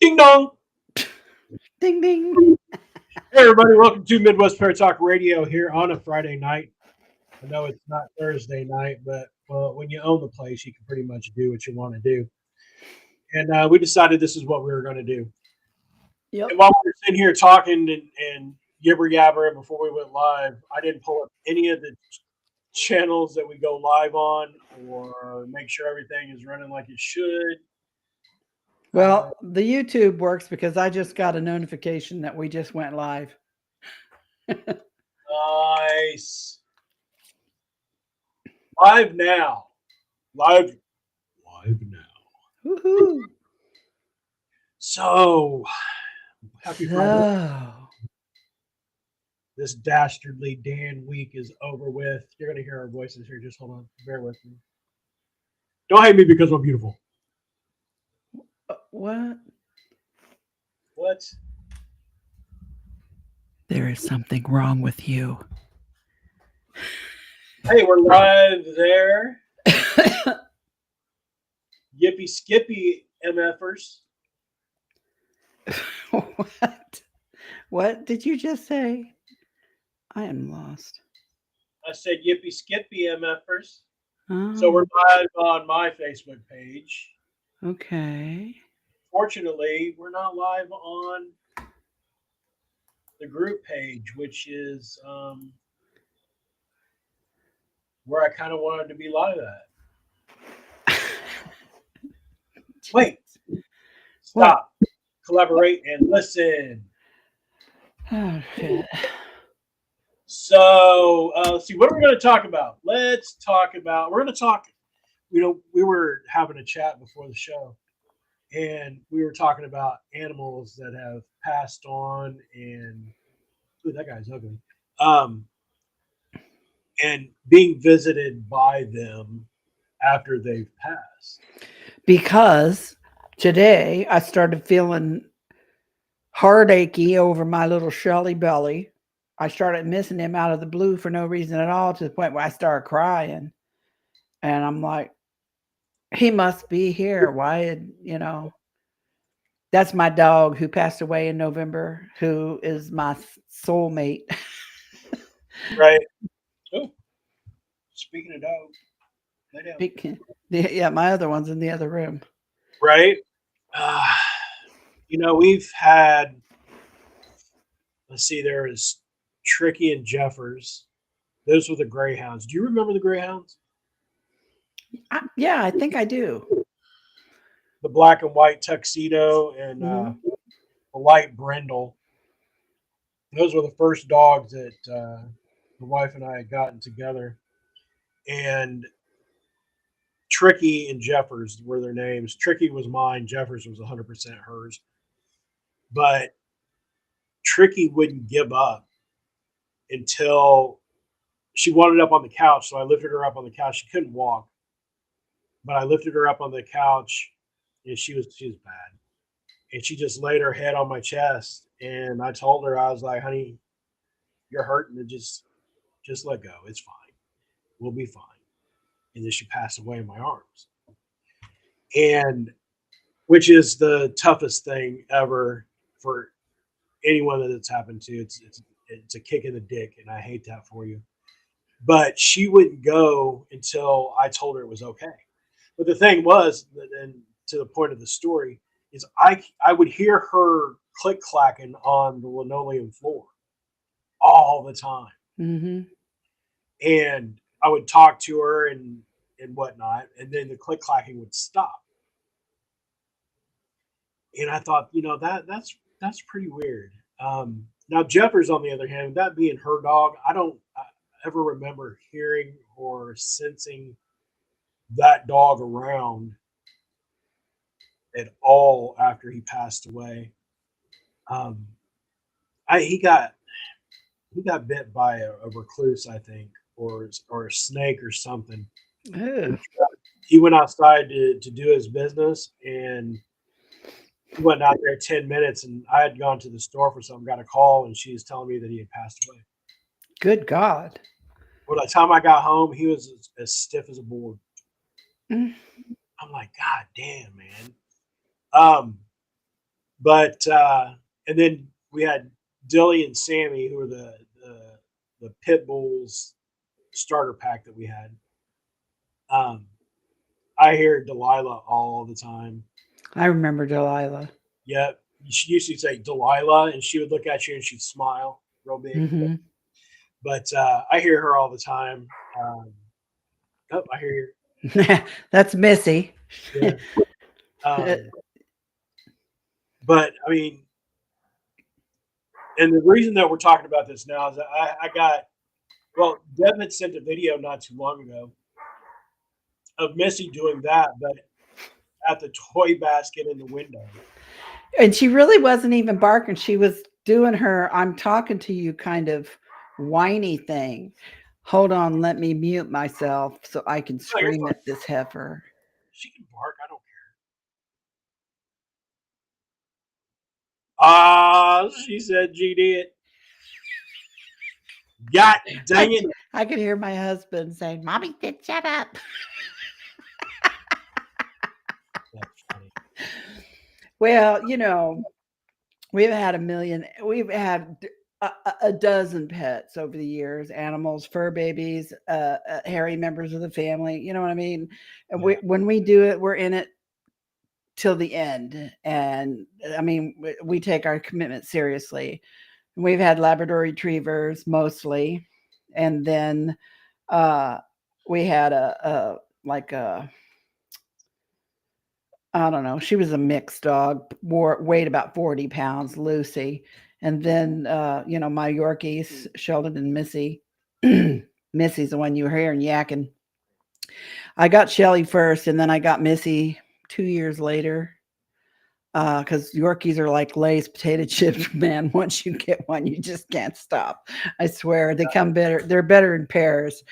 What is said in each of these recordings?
Ding dong. Ding ding. Hey, everybody, welcome to Midwest Fair Talk Radio here on a Friday night. I know it's not Thursday night, but well, when you own the place, you can pretty much do what you want to do. And we decided this is what we were going to do. And Yep. while we were sitting here talking and gibber yabbering before we went live, I didn't pull up any of the channels that we go live on or make sure everything is running like it should. Uh, Well, the YouTube works because I just got a notification that we just went live. nice. Live now. Live. Live now. Woohoo! So, happy Friday. So, This dastardly Dan week is over with. You're going to hear our voices here. Just hold on. Bear with me. Don't hate me because I'm beautiful. what? What? There is something wrong with you. Hey, we're live there. Yippee skippy MFers. What? What did you just say? I am lost. I said yippee skippy MFers. So Oh, we're live on my Facebook page. okay. Fortunately, we're not live on the group page, which is where I kind of wanted to be live at. Wait, What? stop, collaborate, and listen. Oh shit. So let's see, what are we going to talk about? Let's talk about. We're going to talk. We were having a chat before the show, and we were talking about animals that have passed on, and ooh, that guy's ugly. Um, and being visited by them after they've passed. Because today I started feeling heartachy over my little Shelly belly. I started missing him out of the blue for no reason at all, to the point where I started crying. And I'm like, he must be here. Why, that's my dog who passed away in November, who is my soulmate. Right. Oh, speaking of dogs, lay down. Yeah, my other one's in the other room. Right. Uh, we've had. Let's see. There is Tricky and Jeffers. Those were the Greyhounds. Do you remember the Greyhounds? Yeah, I think I do. The black and white tuxedo and Hmm. the light brindle. Those were the first dogs that the wife and I had gotten together. And Tricky and Jeffers were their names. Tricky was mine. Jeffers was 100% hers. But Tricky wouldn't give up until she wanted up on the couch. So I lifted her up on the couch. She couldn't walk, but I lifted her up on the couch, and she was bad. And she just laid her head on my chest, and I told her, I was like, "Honey, you're hurting. And just let go. It's fine. We'll be fine." And then she passed away in my arms, and which is the toughest thing ever for anyone that it's happened to. It's a kick in the dick, and I hate that for you. But she wouldn't go until I told her it was okay. But the thing was, and to the point of the story, is I would hear her click clacking on the linoleum floor all the time, Hmm. and I would talk to her and whatnot, and then the click clacking would stop. And I thought, that's pretty weird. Now Jeffers, on the other hand, that being her dog, I don't ever remember hearing or sensing that dog around at all after he passed away. Um, I he got bit by a recluse, I think, or a snake or something. Oh, He went outside to do his business, and he went out there 10 minutes, and I had gone to the store for something, got a call, and she was telling me that he had passed away. good God. Well, by the time I got home, he was as stiff as a board. Mm. I'm like, God damn, man. Um, But and then we had Dilly and Sammy, who were the pit bulls starter pack that we had. Um, I hear Delilah all the time. I remember Delilah. Yep. She used to say Delilah, and she would look at you and she'd smile real big. Hmm. But I hear her all the time. Oh, I hear you. That's Missy. Yeah. Um, but I mean, and the reason that we're talking about this now is that I got, well, Devin sent a video not too long ago of Missy doing that, but at the toy basket in the window. And she really wasn't even barking. She was doing her I'm talking to you kind of whiny thing. Hold on, let me mute myself so I can Oh, you're scream fine. at this heifer. She can bark. I don't care. Ah, she said she did. God dang it. I could hear my husband saying, Mommy said shut up. That's funny. Well, we've had we've had a dozen pets over the years, animals, fur babies, hairy members of the family. You know what I mean? And Yeah. when we do it, we're in it till the end. And I mean, we take our commitment seriously. We've had Labrador retrievers mostly. And then uh, we had like a, I don't know, she was a mixed dog, weighed about 40 pounds, Lucy. And then, my Yorkies, Sheldon and Missy. Missy's the one you were hearing yakking. I got Shelly first, and then I got Missy 2 years later. Because Yorkies are like Lay's potato chips, man. Once you get one, you just can't stop. I swear, they come better. They're better in pairs.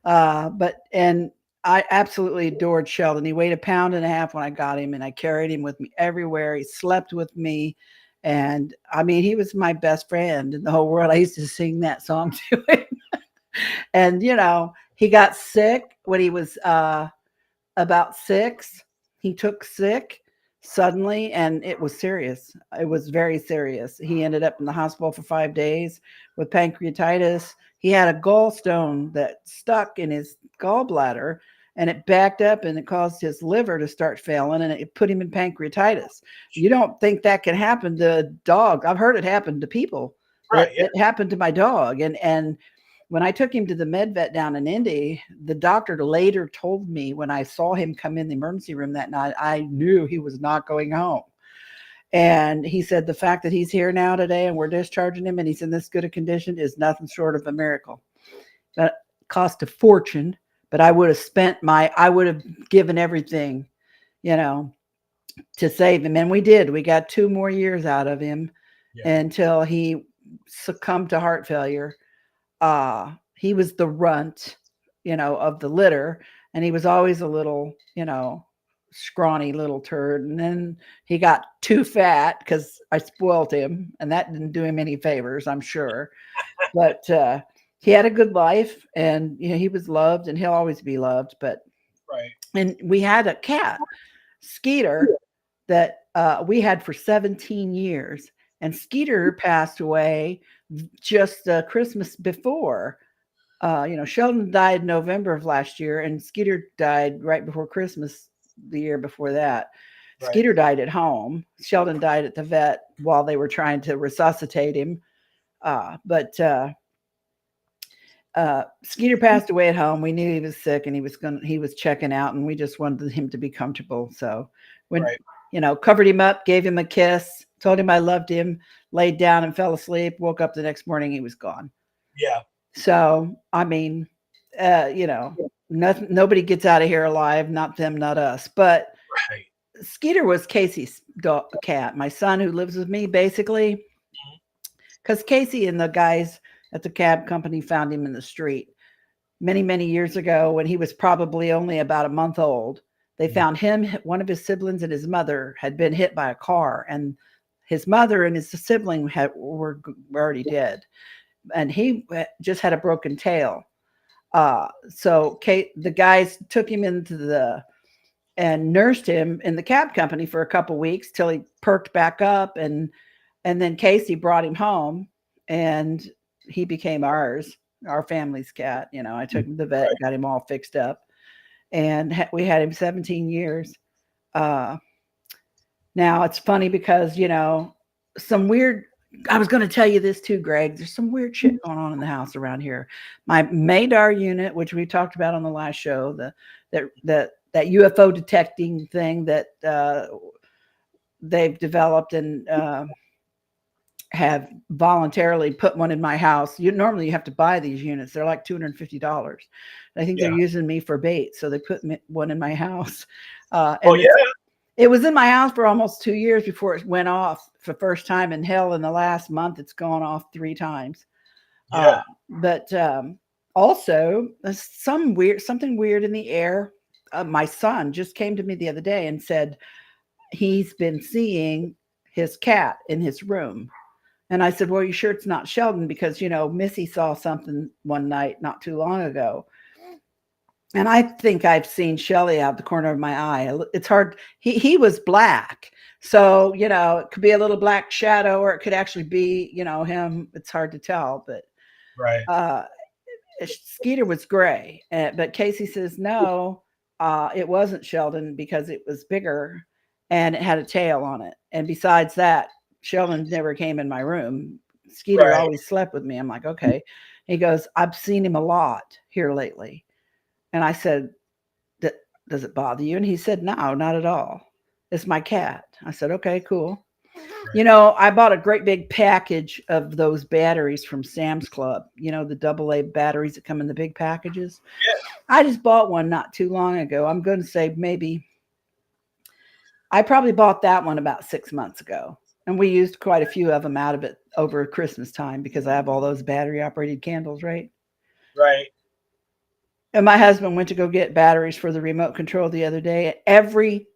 And I absolutely adored Sheldon. He weighed 1.5 pounds when I got him, and I carried him with me everywhere. He slept with me, and I mean, he was my best friend in the whole world. I used to sing that song to him, and he got sick when he was about 6. He took sick suddenly, and it was serious. It was very serious. He ended up in the hospital for 5 days with pancreatitis. He had a gallstone that stuck in his gallbladder, and it backed up and it caused his liver to start failing, and it put him in pancreatitis. You don't think that can happen to a dog. I've heard it happen to people. Right. Yeah. It happened to my dog. And when I took him to the med vet down in Indy, the doctor later told me when I saw him come in the emergency room that night, I knew he was not going home. And he said the fact that he's here now today and we're discharging him and he's in this good a condition is nothing short of a miracle. That cost a fortune, but I would have given everything, to save him. And we did. We got 2 more years out of him until he succumbed to heart failure. He was the runt, of the litter, and he was always a little, scrawny little turd. And then he got too fat because I spoiled him, and that didn't do him any favors, I'm sure. But he had a good life, and he was loved, and he'll always be loved. But Right. and we had a cat, Skeeter, that we had for 17 years, and Skeeter passed away just Christmas before. Sheldon died November of last year, and Skeeter died right before Christmas the year before that. Right. Skeeter died at home. Sheldon died at the vet while they were trying to resuscitate him. But Skeeter passed away at home. We knew he was sick and he was checking out, and we just wanted him to be comfortable. So when Right. covered him up, gave him a kiss, told him I loved him, laid down and fell asleep, woke up the next morning, he was gone. Yeah. So, I mean, nobody gets out of here alive, not them, not us. But Right. Skeeter was Casey's cat, my son who lives with me, basically, because Casey and the guys at the cab company found him in the street many, many years ago when he was probably only about a month old. They found him, one of his siblings, and his mother had been hit by a car, and his mother and his sibling were already dead. And he just had a broken tail. So the guys took him into the and nursed him in the cab company for a couple weeks till he perked back up, and then Casey brought him home, and he became our family's cat. You know, I took him to the vet, Right. got him all fixed up, and we had him 17 years. Uh, Now it's funny because, you know, some weird, I was going to tell you this too, Greg. There's some weird shit going on in the house around here. My Madar unit, which we talked about on the last show, that UFO detecting thing that they've developed and have voluntarily put one in my house. Normally you have to buy these units. They're like $250. I think they're using me for bait, so they put one in my house. And it was in my house for almost 2 years before it went off for the first time. And hell, in the last month, it's gone off 3 times. Yeah. But also, something weird in the air. My son just came to me the other day and said he's been seeing his cat in his room. And I said, well, you sure it's not Sheldon? Because, you know, Missy saw something one night not too long ago. And I think I've seen Shelly out the corner of my eye. It's hard. He was black. So, you know, it could be a little black shadow, or it could actually be, you know, him. It's hard to tell. But Skeeter was gray. But Casey says, no, it wasn't Sheldon because it was bigger and it had a tail on it. And besides that, Sheldon never came in my room. Skeeter always slept with me. I'm like, okay. He goes, I've seen him a lot here lately. And I said, does it bother you? And he said, no, not at all. It's my cat. I said, okay, cool. Right. You know, I bought a great big package of those batteries from Sam's Club. You know, the AA batteries that come in the big packages. Yeah. I just bought one not too long ago. I'm going to say I probably bought that one about 6 months ago. And we used quite a few of them out of it over Christmas time because I have all those battery operated candles, right? Right. And my husband went to go get batteries for the remote control the other day. Every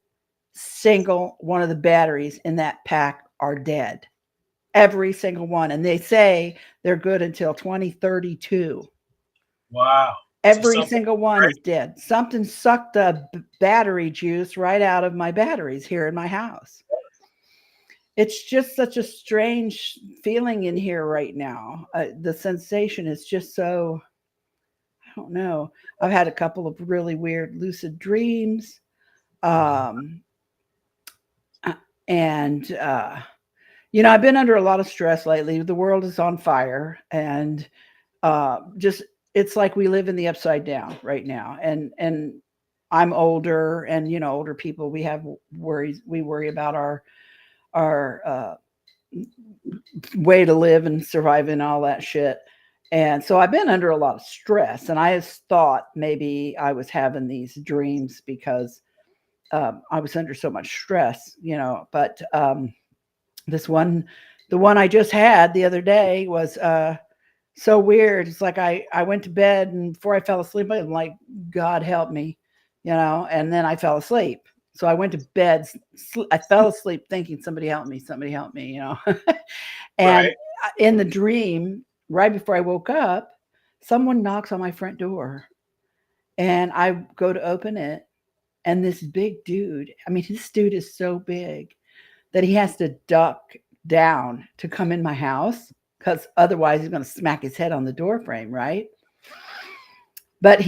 single one of the batteries in that pack are dead. Every single one. And they say they're good until 2032. Wow. Every single one is dead. Something sucked the battery juice right out of my batteries here in my house. It's just such a strange feeling in here right now. The sensation is just so, I don't know. I've had a couple of really weird lucid dreams. And you know, I've been under a lot of stress lately. The world is on fire, and just it's like we live in the upside down right now. And I'm older, and you know, older people, we have worries. We worry about our way to live and survive and all that shit. And so I've been under a lot of stress, and I just thought maybe I was having these dreams because I was under so much stress, you know. But the one I just had the other day was so weird. It's like I went to bed, and before I fell asleep, I'm like, God help me, you know. And then I fell asleep. So I went to bed. I fell asleep thinking, somebody help me, you know. And in the dream, right before I woke up, someone knocks on my front door, and I go to open it. And this big dude, I mean, this dude is so big that he has to duck down to come in my house because otherwise he's going to smack his head on the door frame, right? But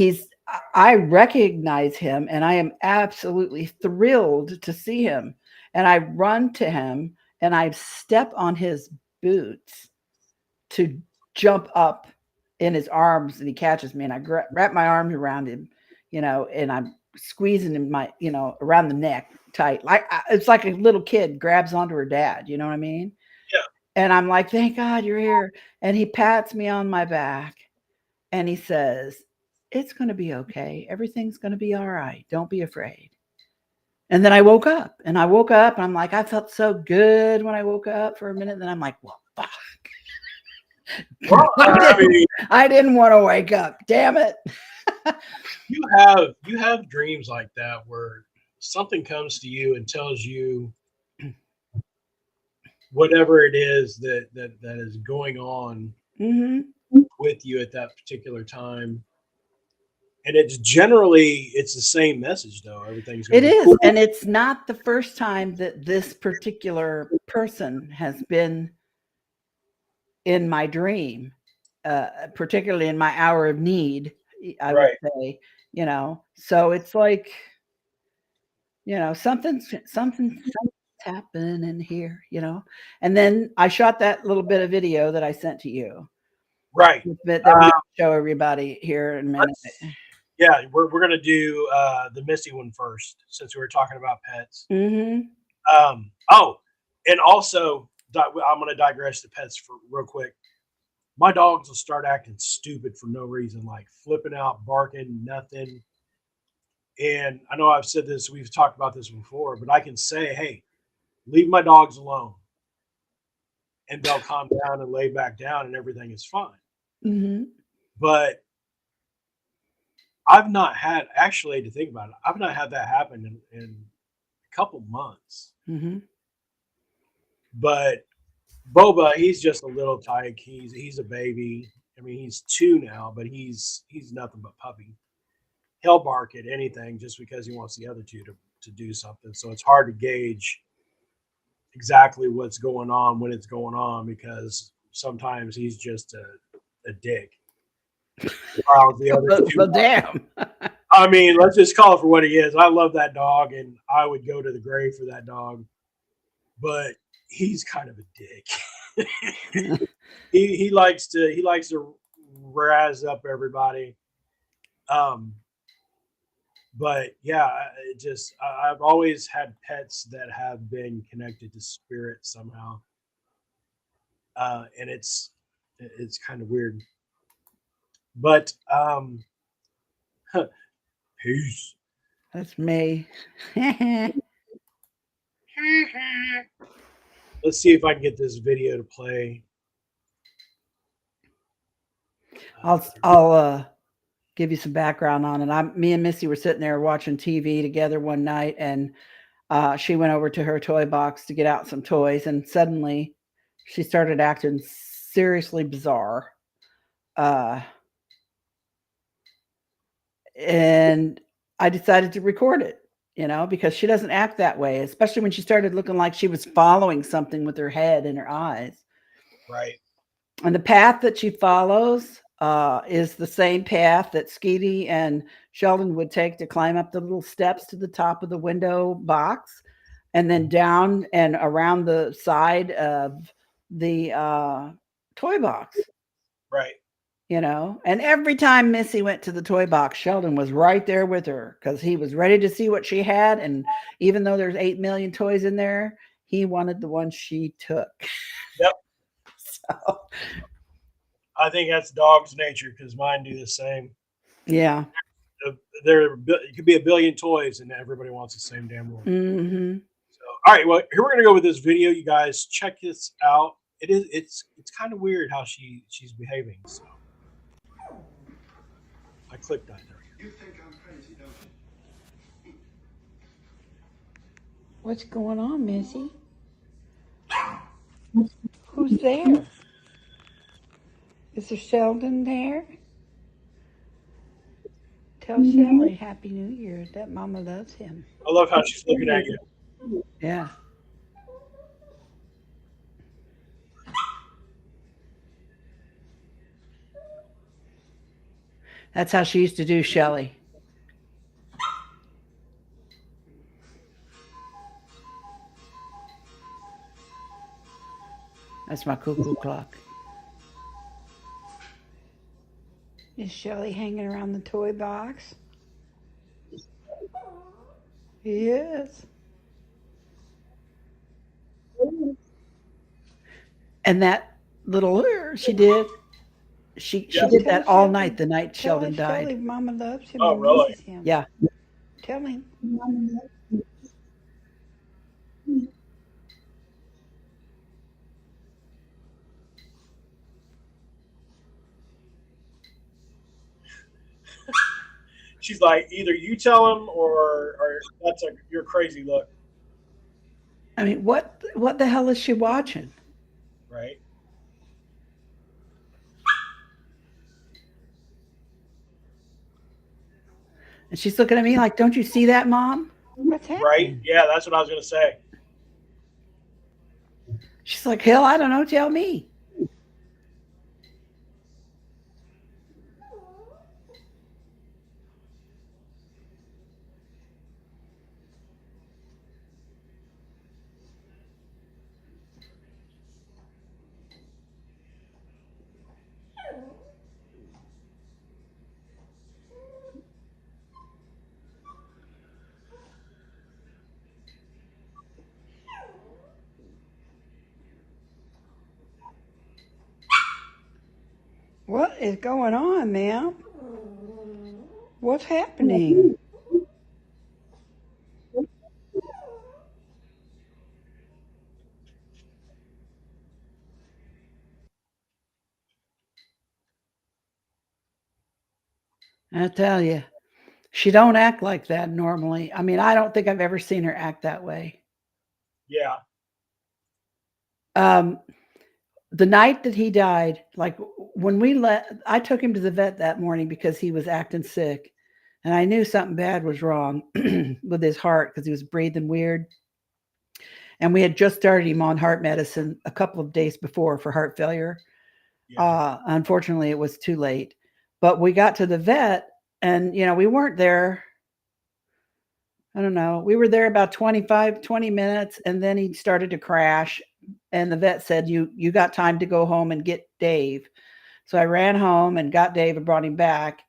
I recognize him, and I am absolutely thrilled to see him. And I run to him, and I step on his boots to jump up in his arms, and he catches me, and I wrap my arms around him, you know, and I'm squeezing him around the neck tight. Like it's like a little kid grabs onto her dad, you know what I mean? Yeah. And I'm like, thank God you're here. And he pats me on my back and he says, it's going to be okay. Everything's going to be all right. Don't be afraid. And then I woke up, and I'm like, I felt so good when I woke up for a minute. And then I'm like, well, fuck. Well, I didn't want to wake up. Damn it. You have dreams like that where something comes to you and tells you whatever it is that is going on with you at that particular time. And it's the same message though. Everything's It gonna be is, cool. and it's not the first time that this particular person has been in my dream, particularly in my hour of need, I would Right. say, so it's like, something's happening here, and then I shot that little bit of video that I sent to you, Right. that we're going to show everybody here in a minute. Yeah, we're gonna do the Misty one first, since we were talking about pets. Mm-hmm. Oh, and also I'm gonna digress to pets for real quick. My dogs will start acting stupid for no reason, like flipping out, barking, nothing. And I know I've said this, we've talked about this before, but I can say, hey, leave my dogs alone. And they'll calm down and lay back down and everything is fine. Mm-hmm. But I've not had, actually, to think about it, I've not had that happen in a couple months. Mm-hmm. But Boba, he's just a little tyke. He's a baby. I mean, he's 2 now, but he's nothing but puppy. He'll bark at anything just because he wants the other 2 to do something. So it's hard to gauge exactly what's going on when it's going on, because sometimes he's just a dick. While the other 2, Well, damn. I mean, let's just call it for what he is. I love that dog, and I would go to the grave for that dog. But he's kind of a dick. he likes to razz up everybody. But yeah, I've always had pets that have been connected to spirit somehow, and it's kind of weird. But peace. That's me. Let's see if I can get this video to play. I'll give you some background on it. Me and Missy were sitting there watching TV together one night, and she went over to her toy box to get out some toys, and suddenly she started acting seriously bizarre. And I decided to record it, because she doesn't act that way, especially when she started looking like she was following something with her head and her eyes. Right. And the path that she follows is the same path that Skeety and Sheldon would take to climb up the little steps to the top of the window box, and then down and around the side of the toy box. Right. And every time Missy went to the toy box, Sheldon was right there with her, because he was ready to see what she had. And even though there's 8 million toys in there, he wanted the one she took. Yep. So I think that's dog's nature, because mine do the same. Yeah. It could be a billion toys and everybody wants the same damn one. Mm-hmm. So, all right, well, here we're gonna go with this video. You guys check this out. It's kind of weird how she's behaving. So I clicked on her. You think I'm crazy, don't you? What's going on, Missy? Who's there? Is there Sheldon there? Tell Shelly Happy New Year. That Mama loves him. I love how she's looking at you. Yeah. That's how she used to do Shelly. That's my cuckoo clock. Is Shelly hanging around the toy box? Yes. And that little she did. She did that all night, the night Sheldon died. Shelly, Mama loves him. Oh, and really? misses him. Yeah. Tell him. She's like, either you tell him or that's your crazy look, I mean, what the hell is she watching? right? And she's looking at me like, don't you see that, Mom? What's Right? happening? Yeah, that's what I was gonna say. She's like, hell, I don't know. Tell me. What is going on, ma'am? What's happening? I tell you, she don't act like that normally. I mean, I don't think I've ever seen her act that way. Yeah. Um, the night that he died, like when I took him to the vet that morning because he was acting sick, and I knew something bad was wrong with his heart because he was breathing weird. And we had just started him on heart medicine a couple of days before for heart failure. Yeah. Unfortunately, it was too late. But we got to the vet, and we weren't there. I don't know. We were there about 25, 20 minutes, and then he started to crash. And the vet said, You got time to go home and get Dave. So I ran home and got Dave and brought him back.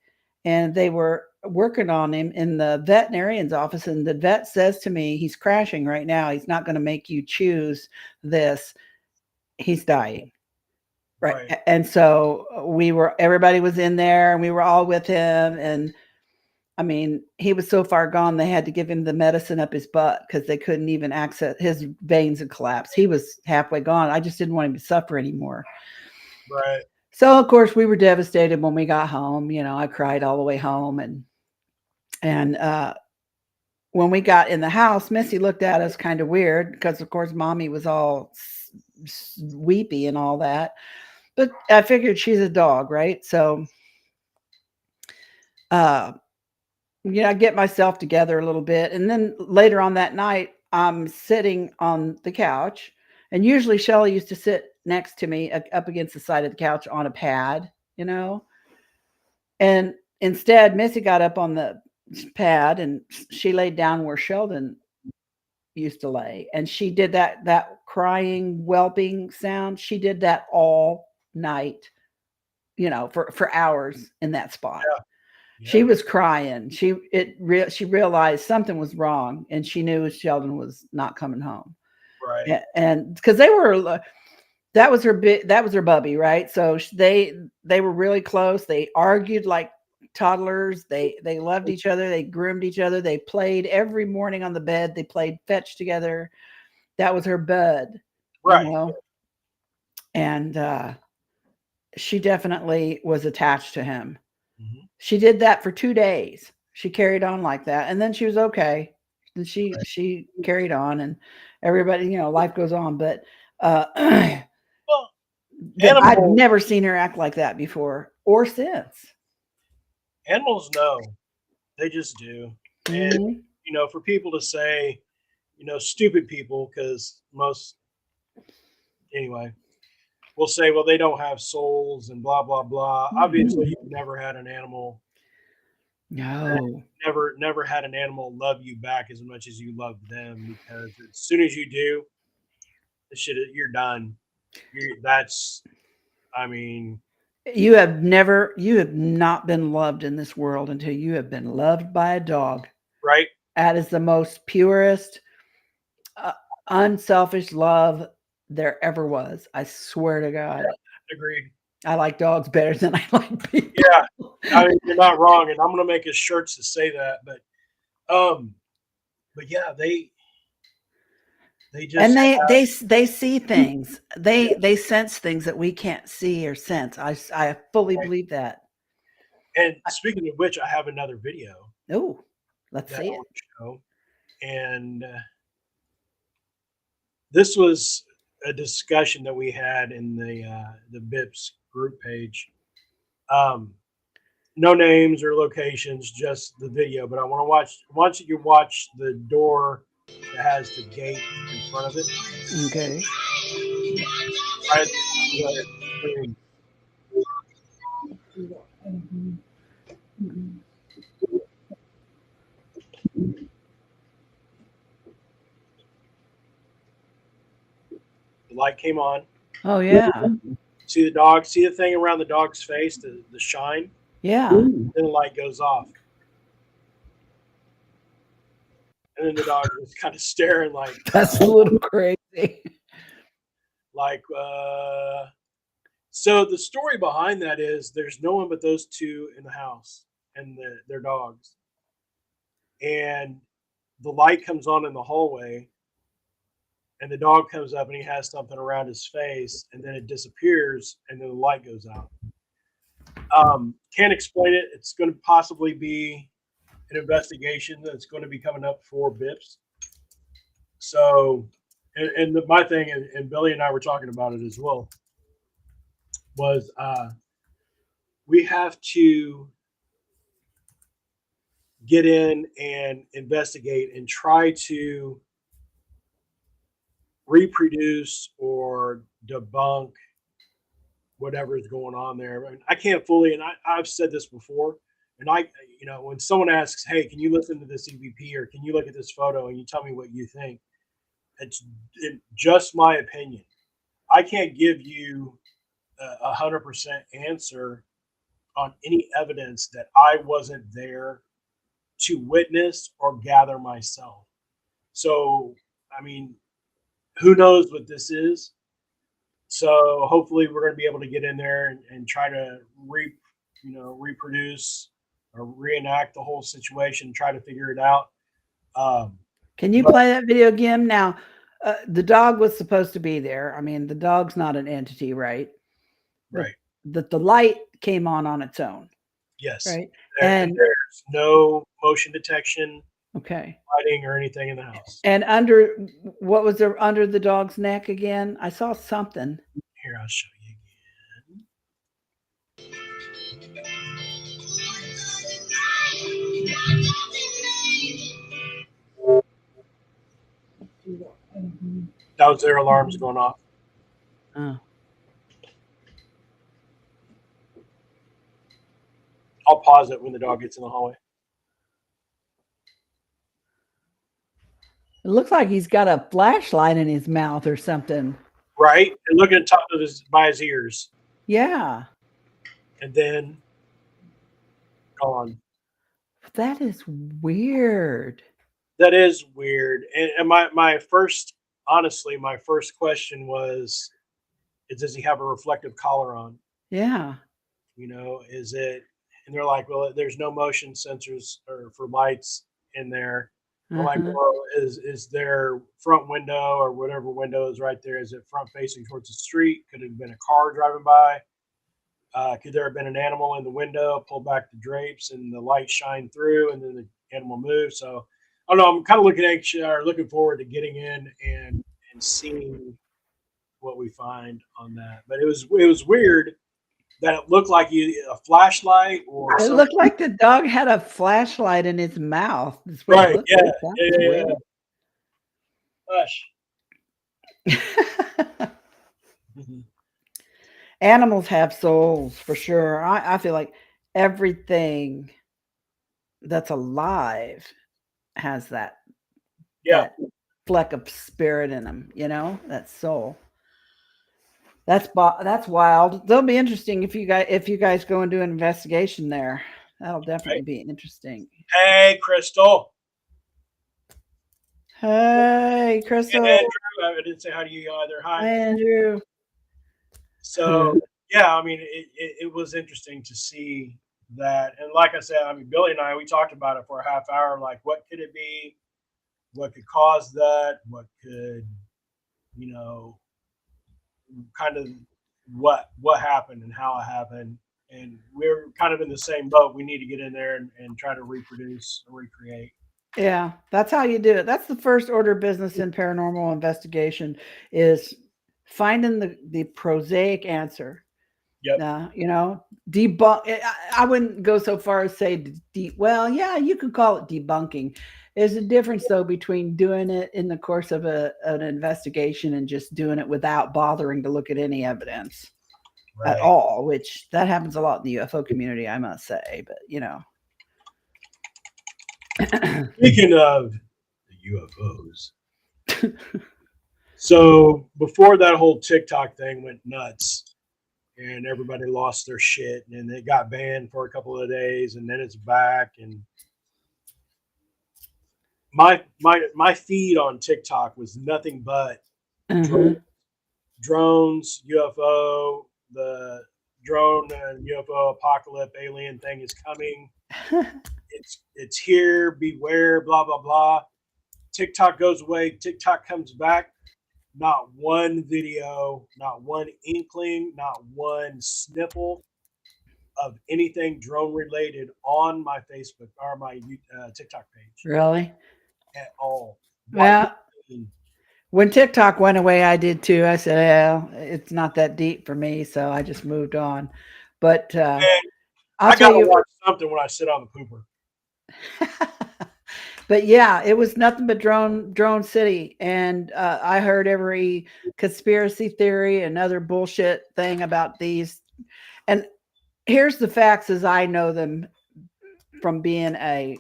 And they were working on him in the veterinarian's office. And the vet says to me, he's crashing right now. He's not going to make you choose this. He's dying. Right. And so everybody was in there and we were all with him. And I mean, he was so far gone, they had to give him the medicine up his butt because they couldn't even access his veins had collapsed. He was halfway gone. I just didn't want him to suffer anymore. Right. So of course we were devastated when we got home. I cried all the way home, and when we got in the house, Missy looked at us kind of weird because of course Mommy was all weepy and all that. But I figured she's a dog, right? So I get myself together a little bit. And then later on that night, I'm sitting on the couch. And usually Shelly used to sit next to me up against the side of the couch on a pad, And instead, Missy got up on the pad and she laid down where Sheldon used to lay. And she did that crying, whelping sound. She did that all night, for hours in that spot. Yeah. She was crying. She realized something was wrong, and she knew Sheldon was not coming home. Right. And because that was her bubby, right? So they were really close. They argued like toddlers. They loved each other. They groomed each other. They played every morning on the bed. They played fetch together. That was her bud, Right. And she definitely was attached to him. Mm-hmm. She did that for 2 days. She carried on like that, and then she was okay. And she carried on, and everybody, life goes on. But Well, I'd never seen her act like that before or since. Animals know. They just do. Mm-hmm. And, for people to say, stupid people, because anyway, will say, well, they don't have souls and blah, blah, blah. Mm-hmm. Obviously, you've never had an animal. No. Never had an animal love you back as much as you love them, because as soon as you do, you're done. You have not been loved in this world until you have been loved by a dog. Right. That is the most purest, unselfish love there ever was. I swear to God. Yeah, agreed. I like dogs better than I like people. Yeah, I mean, you're not wrong, and I'm gonna make his shirts to say that. But yeah, they just, and they see things. They sense things that we can't see or sense. I fully believe that. And speaking of which, I have another video. Oh, let's see it. Show. And this was a discussion that we had in the BIPS group page. No names or locations, just the video. But I want you to watch the door that has the gate in front of it. Okay. Right, where it's screen. The light came on. Oh yeah. See the dog? See the thing around the dog's face, the shine? Yeah. Then the light goes off. And then the dog was kind of staring That's a little crazy. like so the story behind that is there's no one but those two in the house and their dogs. And the light comes on in the hallway and the dog comes up and he has something around his face and then it disappears and then the light goes out. Can't explain it. It's going to possibly be an investigation that's going to be coming up for BIPS. So, my thing, and Billy and I were talking about it as well, was we have to get in and investigate and try to reproduce or debunk whatever is going on there. I mean, I can't fully, and I've said this before, and when someone asks, hey, can you listen to this EVP or can you look at this photo and you tell me what you think? It's just my opinion. I can't give you 100% answer on any evidence that I wasn't there to witness or gather myself. So, I mean, who knows what this is? So hopefully we're going to be able to get in there and try to reproduce or reenact the whole situation, try to figure it out. Can you play that video again? Now, the dog was supposed to be there. I mean, the dog's not an entity, right? Right. The light came on its own. Yes. Right. And there's no motion detection, okay, lighting, or anything in the house. And what was there under the dog's neck again? I saw something. Here, I'll show you again. That was their alarms going off. Oh. I'll pause it when the dog gets in the hallway. It looks like he's got a flashlight in his mouth or something. Right? And looking at top of by his ears. Yeah. And then gone. That is weird. That is weird. And my first question was, does he have a reflective collar on? Yeah. Is it, and they're like, well, there's no motion sensors or for lights in there. We're like, well, is their front window or whatever window is right there, is it front facing towards the street? Could it have been a car driving by? Could there have been an animal in the window, pull back the drapes and the light shine through and then the animal moves? So I don't know. I'm kind of looking forward to getting in and seeing what we find on that. But it was weird that it looked like a flashlight or it looked like the dog had a flashlight in his mouth. Right. Yeah. Hush. Animals have souls for sure. I feel like everything that's alive has that fleck of spirit in them, that soul. That's wild. That'll be interesting if you guys go and do an investigation there. That'll definitely be interesting. Hey, Crystal. Hey, Crystal. Andrew. I didn't say hi to you either. Hi, Andrew. So yeah, I mean, it was interesting to see that, and like I said, I mean, Billy and I, we talked about it for a half hour. Like, what could it be? What could cause that? What could, kind of what happened and how it happened? And we're kind of in the same boat. We need to get in there and try to reproduce or recreate. Yeah, that's how you do it. That's the first order of business in paranormal investigation, is finding the prosaic answer. Yep. You know, debunk. I wouldn't go so far as say well, yeah, you could call it debunking. There's a difference though between doing it in the course of an investigation and just doing it without bothering to look at any evidence at Right. all, which that happens a lot in the UFO community, I must say. But you know, Speaking of the UFOs, so before that whole TikTok thing went nuts and everybody lost their shit and it got banned for a couple of days and then it's back, and my feed on TikTok was nothing but uh-huh. drones, UFO, the drone and UFO apocalypse alien thing is coming. It's here, beware, blah blah blah. TikTok goes away, TikTok comes back. Not one video, not one inkling, not one sniffle of anything drone related on my Facebook or my TikTok page Really? at all. Why? Well, when TikTok went away, I did too. I said, well, it's not that deep for me, so I just moved on. But Man, I'll I tell gotta you. watch something when I sit on the pooper. But yeah, it was nothing but drone city, and I heard every conspiracy theory and other bullshit thing about these. And here's the facts as I know them from being a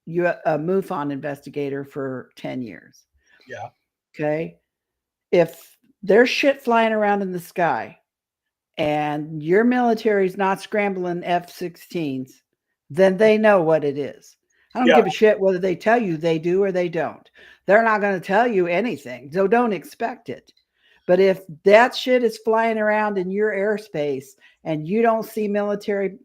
MUFON investigator for 10 years. Yeah. Okay. If there's shit flying around in the sky and your military's not scrambling F-16s, then they know what it is. I don't give a shit whether they tell you they do or they don't. They're not going to tell you anything, so don't expect it. But if that shit is flying around in your airspace and you don't see military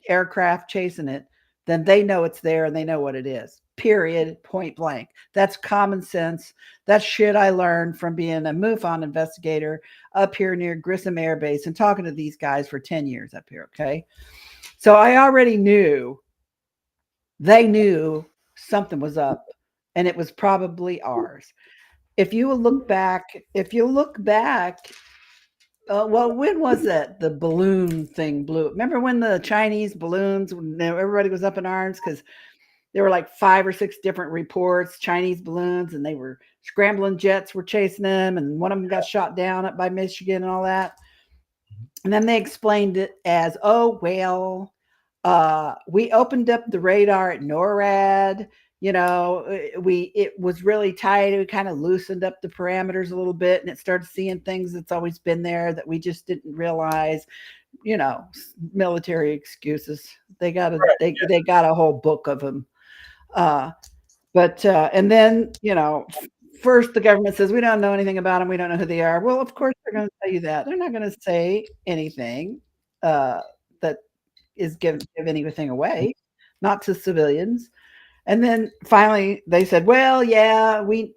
aircraft chasing it, then they know it's there and they know what it is. Period. Point blank. That's common sense. That's shit I learned from being a MUFON investigator up here near Grissom Air Base and talking to these guys for 10 years up here. Okay. So I already knew they knew something was up and it was probably ours. If you look back, well, when was that the balloon thing blew? Remember when the Chinese balloons, when everybody was up in arms because there were like 5 or 6 different reports, Chinese balloons, and they were scrambling jets were chasing them, and one of them got shot down up by Michigan and all that. And then they explained it as, oh, well, we opened up the radar at NORAD. You know, it was really tight. We kind of loosened up the parameters a little bit, and it started seeing things that's always been there that we just didn't realize. You know, military excuses. They got they got a whole book of them. And then, you know, first the government says we don't know anything about them. We don't know who they are. Well, of course they're going to tell you that. They're not going to say anything that is give anything away, not to civilians. And then finally they said, well, yeah, we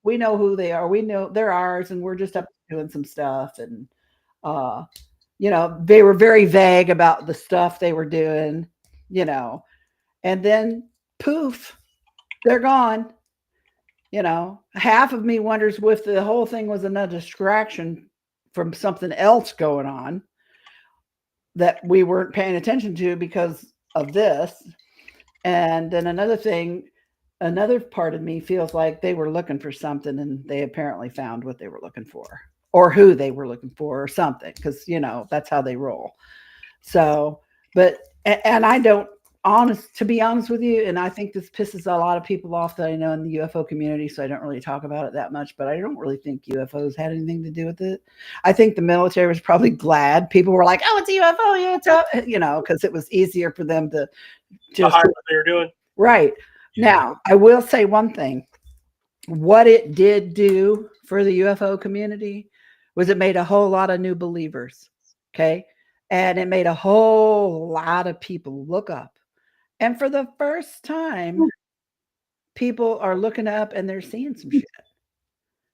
know who they are. We know they're ours, and we're just up doing some stuff. And you know, they were very vague about the stuff they were doing, you know, and then poof, they're gone. You know, half of me wonders if the whole thing was another distraction from something else going on that we weren't paying attention to because of this. And then another part of me feels like they were looking for something and they apparently found what they were looking for or who they were looking for or something, because, you know, that's how they roll. So, and I don't, to be honest with you, and I think this pisses a lot of people off that I know in the UFO community, so I don't really talk about it that much, but I don't really think UFOs had anything to do with it. I think the military was probably glad people were like, oh, it's a UFO, yeah, it's a, you know, because it was easier for them to just hide what they were doing. Right. Yeah. Now, I will say one thing. What it did do for the UFO community was it made a whole lot of new believers. Okay. And it made a whole lot of people look up. And for the first time, people are looking up and they're seeing some shit.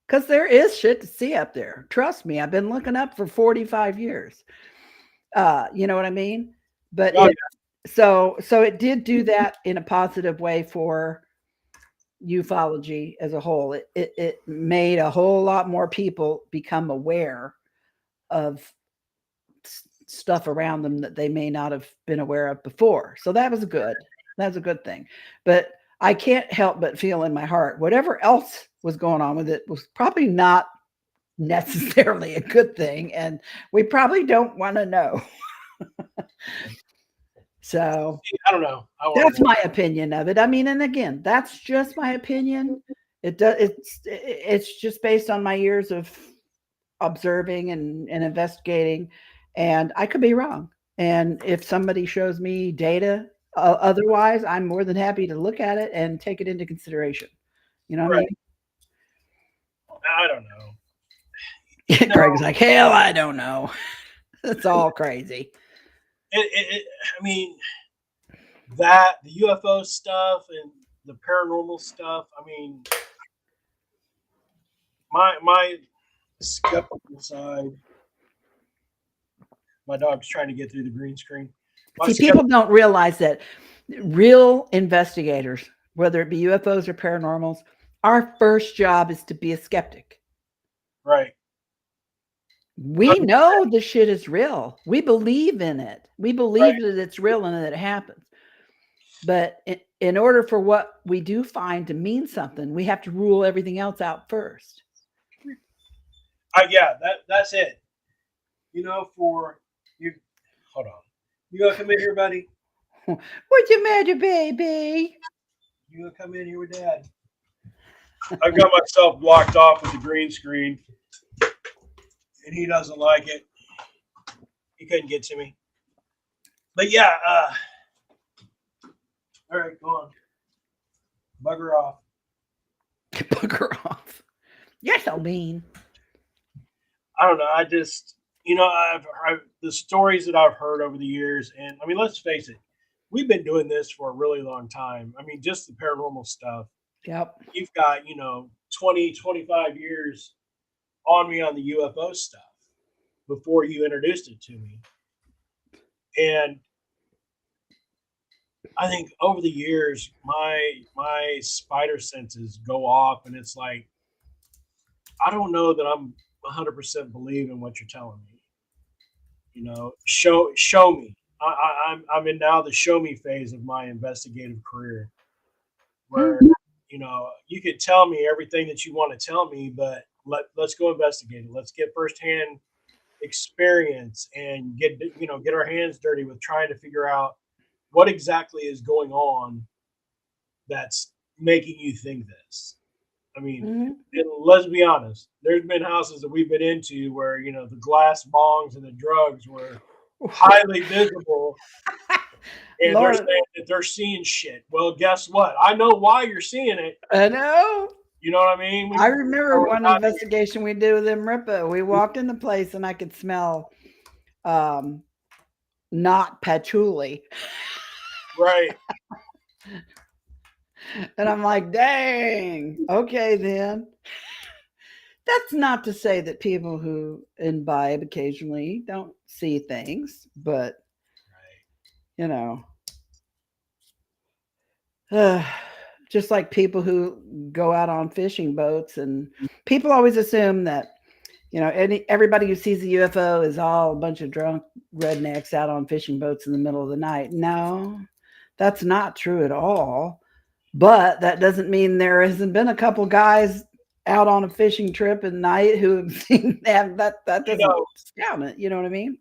Because there is shit to see up there. Trust me, I've been looking up for 45 years. You know what I mean? But so it did do that in a positive way for ufology as a whole. It made a whole lot more people become aware of stuff around them that they may not have been aware of before. So that was good. That was a good thing. But I can't help but feel in my heart, whatever else was going on with it was probably not necessarily a good thing. And we probably don't want to know. So I don't know. that's my opinion of it. I mean, and again, that's just my opinion. It's just based on my years of observing and investigating, and I could be wrong. And if somebody shows me data otherwise, I'm more than happy to look at it and take it into consideration. You know what I mean? I don't know. Greg's like, hell, I don't know. It's all crazy. I mean, the UFO stuff and the paranormal stuff. I mean, my skeptical side. My dog's trying to get through the green screen. See, people don't realize that real investigators, whether it be UFOs or paranormals, our first job is to be a skeptic. Right. We know the shit is real. We believe in it. We believe that it's real and that it happens. But in order for what we do find to mean something, we have to rule everything else out first. Yeah, that's it. You know, for you, hold on. You gonna come in here, buddy? What's the matter, baby? You gonna come in here with Dad? I've got myself blocked off with the green screen, and he doesn't like it. He couldn't get to me. But yeah, all right, go on. Bugger off. Bugger off. You're so mean. I don't know. I just, you know, I've the stories that I've heard over the years, and I mean, let's face it, we've been doing this for a really long time. I mean, just the paranormal stuff. Yep. You've got, 20, 25 years on me on the UFO stuff before you introduced it to me. And I think over the years, my spider senses go off, and it's like, I don't know that I'm 100% believe in what you're telling me. Show me. I'm in now the show me phase of my investigative career, where you could tell me everything that you want to tell me, but let's go investigate it. Let's get firsthand experience and get our hands dirty with trying to figure out what exactly is going on that's making you think this. I mean, let's be honest. There's been houses that we've been into where, the glass bongs and the drugs were highly visible. And they're saying that they're seeing shit. Well, guess what? I know why you're seeing it. I know. You know what I mean? I remember one investigation we did with MRIPA. We walked in the place and I could smell not patchouli. Right. And I'm like, dang, okay then. That's not to say that people who imbibe occasionally don't see things, but just like people who go out on fishing boats, and people always assume that, everybody who sees a UFO is all a bunch of drunk rednecks out on fishing boats in the middle of the night. No, that's not true at all. But that doesn't mean there hasn't been a couple guys out on a fishing trip at night who have seen that. That doesn't discount it. You know what I mean?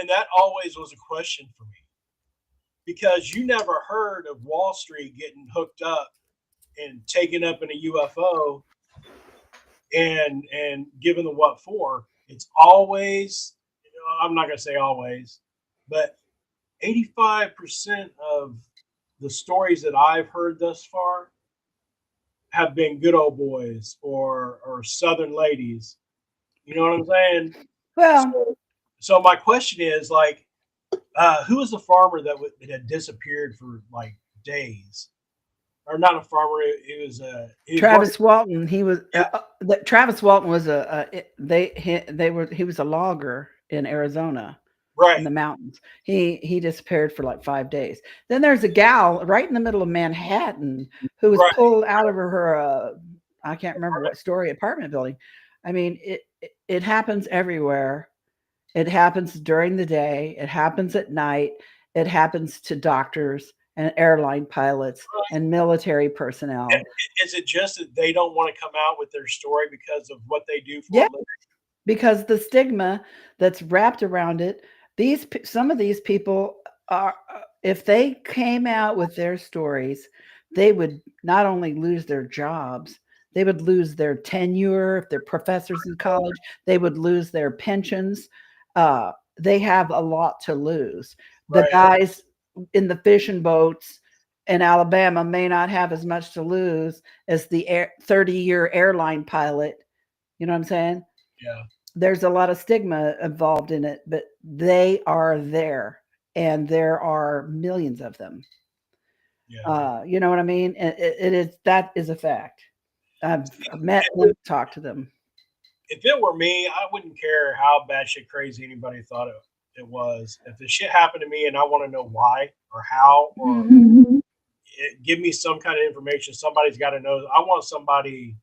And that always was a question for me, because you never heard of Wall Street getting hooked up and taken up in a UFO and given the what for. It's always, I'm not going to say always, but 85% of the stories that I've heard thus far have been good old boys or Southern ladies. You know what I'm saying? Well, so my question is, like, who was the farmer that had disappeared for like days? Or not a farmer? It was Travis Walton. He was Travis Walton was he was a logger in Arizona. Right. In the mountains. He disappeared for like 5 days. Then there's a gal right in the middle of Manhattan who was pulled out of her I can't remember what story apartment building. I mean, it happens everywhere. It happens during the day. It happens at night. It happens to doctors and airline pilots and military personnel. Is it just that they don't want to come out with their story because of what they do for Yeah. a living? Because the stigma that's wrapped around it, some of these people are, if they came out with their stories, they would not only lose their jobs, they would lose their tenure. If they're professors in college, they would lose their pensions. They have a lot to lose. The Right. guys in the fishing boats in Alabama may not have as much to lose as the 30-year airline pilot. You know what I'm saying? Yeah. There's a lot of stigma involved in it, but they are there, and there are millions of them. Yeah. You know what I mean? That is a fact. I've met them, talked to them. If it were me, I wouldn't care how batshit crazy anybody thought it was. If the shit happened to me and I want to know why or how, or give me some kind of information, somebody's got to know. I want somebody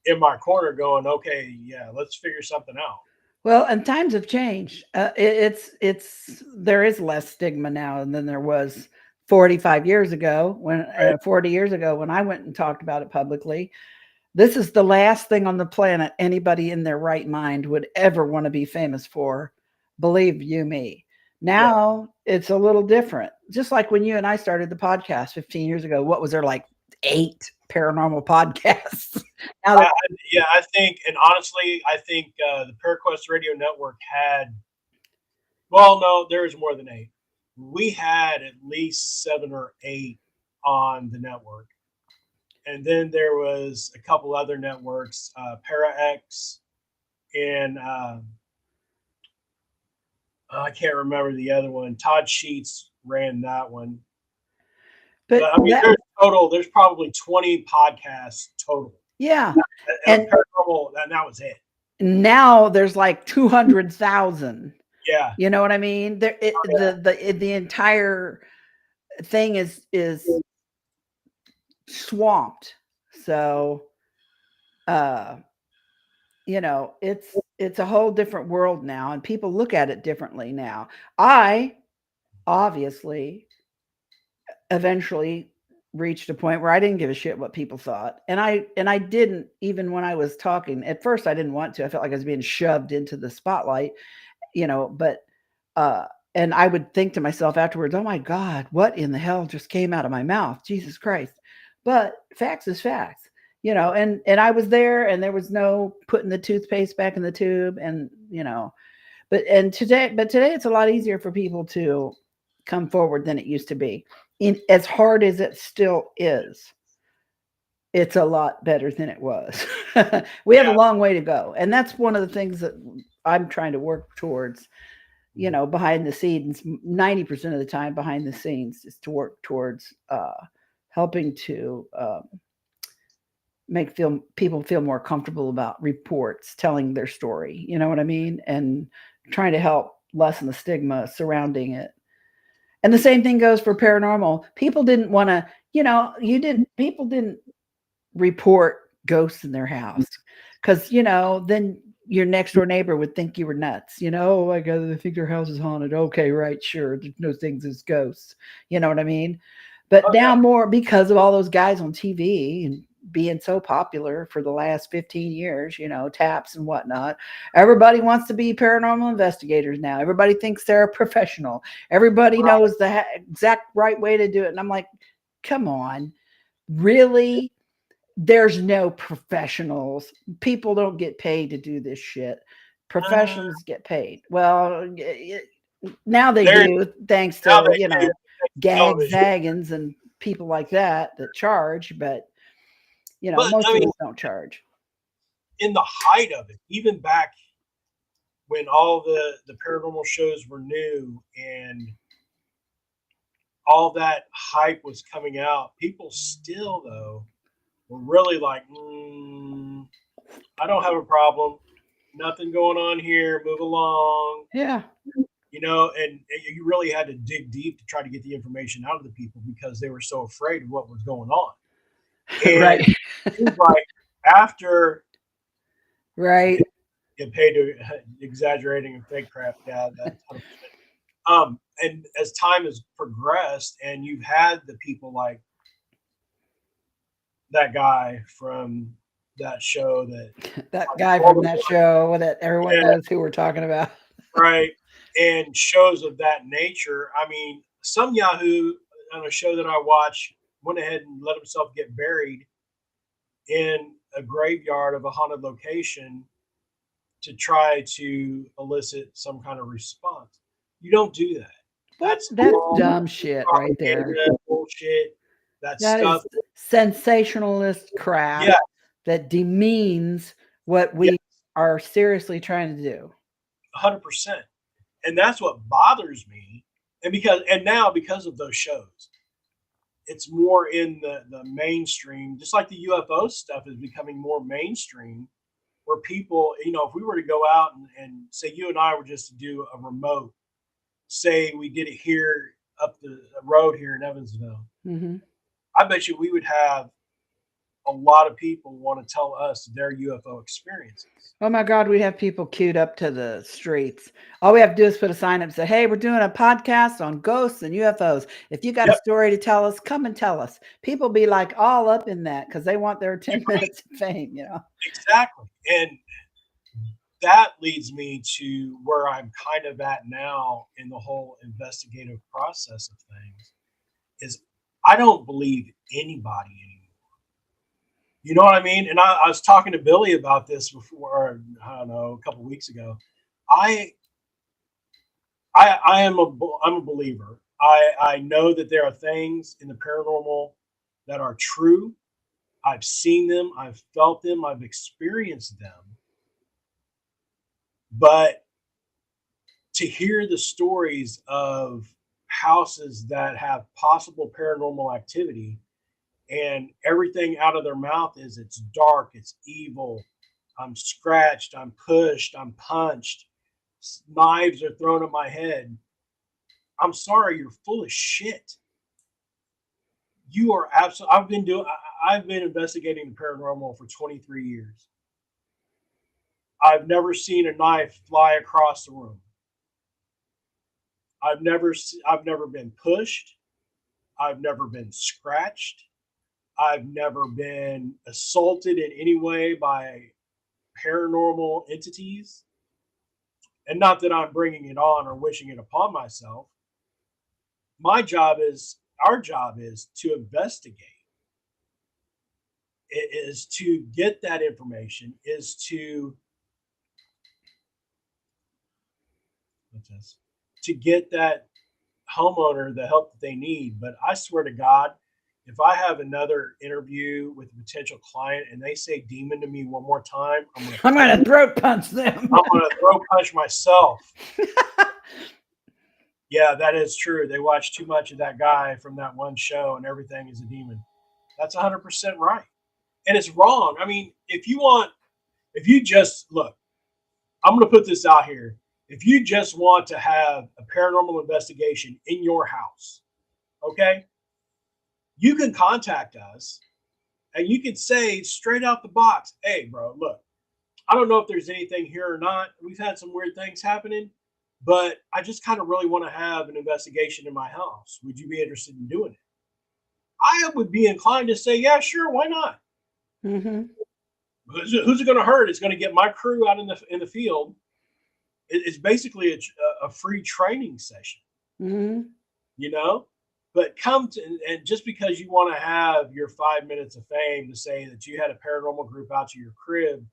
in my corner going, okay, yeah, let's figure something out. Well, and times have changed. There is less stigma now than there was 45 years ago when 40 years ago when I went and talked about it publicly. This is the last thing on the planet anybody in their right mind would ever want to be famous for. Believe you me. Now it's a little different. Just like when you and I started the podcast 15 years ago, what was there, like 8 paranormal podcasts? Now I think, and honestly, I think the ParaQuest Radio Network had, well, no, there was more than 8. We had at least 7 or 8 on the network. And then there was a couple other networks, ParaX, and I can't remember the other one. Todd Sheets ran that one. But I mean, there's probably 20 podcasts total. Yeah. And paranormal, and that was it. Now there's like 200,000. Yeah. You know what I mean? The entire thing is swamped. So you know, it's a whole different world now, and people look at it differently now. I obviously eventually reached a point where I didn't give a shit what people thought. And I didn't, even when I was talking. At first I didn't want to. I felt like I was being shoved into the spotlight, you know, but and I would think to myself afterwards, oh my God, what in the hell just came out of my mouth? Jesus Christ. But facts is facts, you know, and I was there, and there was no putting the toothpaste back in the tube, and, you know, but today it's a lot easier for people to come forward than it used to be. As hard as it still is, it's a lot better than it was. We have a long way to go. And that's one of the things that I'm trying to work towards, you know, behind the scenes. 90% of the time behind the scenes is to work towards helping to make people feel more comfortable about reports, telling their story, you know what I mean? And trying to help lessen the stigma surrounding it. And the same thing goes for paranormal. People didn't want to, you know, people didn't report ghosts in their house because, you know, then your next door neighbor would think you were nuts. You know, oh my God, they think their house is haunted. Okay, right, sure. There's no things as ghosts. You know what I mean? But now more because of all those guys on TV and being so popular for the last 15 years, you know, taps and whatnot. Everybody wants to be paranormal investigators now. Everybody thinks they're a professional. Everybody knows the exact right way to do it. And I'm like, come on, really? There's no professionals. People don't get paid to do this shit. Professionals get paid. Well, now they do, thanks to, you know, Zagans and people like that charge, but you know, most of us don't charge. In the height of it, even back when all the paranormal shows were new and all that hype was coming out, people still, though, were really like, I don't have a problem. Nothing going on here. Move along. Yeah. You know, and you really had to dig deep to try to get the information out of the people because they were so afraid of what was going on. And right. Right after get paid to exaggerating and fake crap. Yeah, that's 100%. And as time has progressed, and you've had the people like that guy from that show that That guy from that show that everyone Yeah. knows who we're talking about. right, and shows of that nature. I mean, some Yahoo on a show that I watch went ahead and let himself get buried in a graveyard of a haunted location to try to elicit some kind of response. You don't do that. That's all dumb shit right there. propaganda, bullshit. That That stuff. is sensationalist crap Yeah, that demeans what we are seriously trying to do. 100%. And that's what bothers me. And now because of those shows, it's more in the mainstream, just like the UFO stuff is becoming more mainstream, where people, if we were to go out and say you and I were just to do a remote, say we did it here up the road here in Evansville, Hmm. I bet you we would have a lot of people want to tell us their UFO experiences. Oh my God, we have people queued up to the streets. All we have to do is put a sign up and say, hey, we're doing a podcast on ghosts and UFOs. If you got a story to tell us, come and tell us. People be like all up in that because they want their 10 minutes of fame, Exactly. And that leads me to where I'm kind of at now in the whole investigative process of things is I don't believe anybody anymore. You know what I mean? And I was talking to Billy about this before, I don't know, a couple of weeks ago. I'm a believer. I know that there are things in the paranormal that are true. I've seen them, I've felt them, I've experienced them. But to hear the stories of houses that have possible paranormal activity and everything out of their mouth is it's dark, it's evil, I'm scratched, I'm pushed, I'm punched, knives are thrown at my head. I'm sorry, you're full of shit. You are absolutely. I've been investigating the paranormal for 23 years. I've never seen a knife fly across the room. I've never been pushed. I've never been scratched. I've never been assaulted in any way by paranormal entities. And not that I'm bringing it on or wishing it upon myself. Our job is to investigate. It is to get that information, is to get that homeowner the help that they need. But I swear to God, if I have another interview with a potential client and they say demon to me one more time, I'm gonna throat punch them. I'm gonna throat punch myself. Yeah, that is true. They watch too much of that guy from that one show and everything is a demon. That's 100% right. And it's wrong. I mean, if you just look, I'm going to put this out here. If you just want to have a paranormal investigation in your house, okay, you can contact us and you can say straight out the box, hey, bro, look, I don't know if there's anything here or not. We've had some weird things happening, but I just kind of really want to have an investigation in my house. Would you be interested in doing it? I would be inclined to say, yeah, sure, why not? Mm-hmm. Who's it going to hurt? It's going to get my crew out in the field. It's basically a free training session, Mm-hmm. But and just because you want to have your 5 minutes of fame to say that you had a paranormal group out to your crib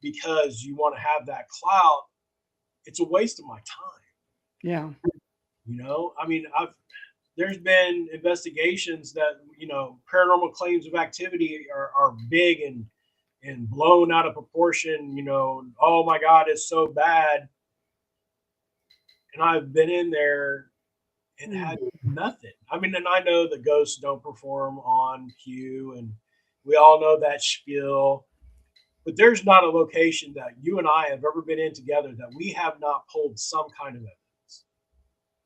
because you want to have that clout, it's a waste of my time. Yeah. I mean, there's been investigations that, paranormal claims of activity are big and blown out of proportion, oh my God, it's so bad. And I've been in there and had nothing. I mean, and I know the ghosts don't perform on cue, and we all know that spiel. But there's not a location that you and I have ever been in together that we have not pulled some kind of evidence,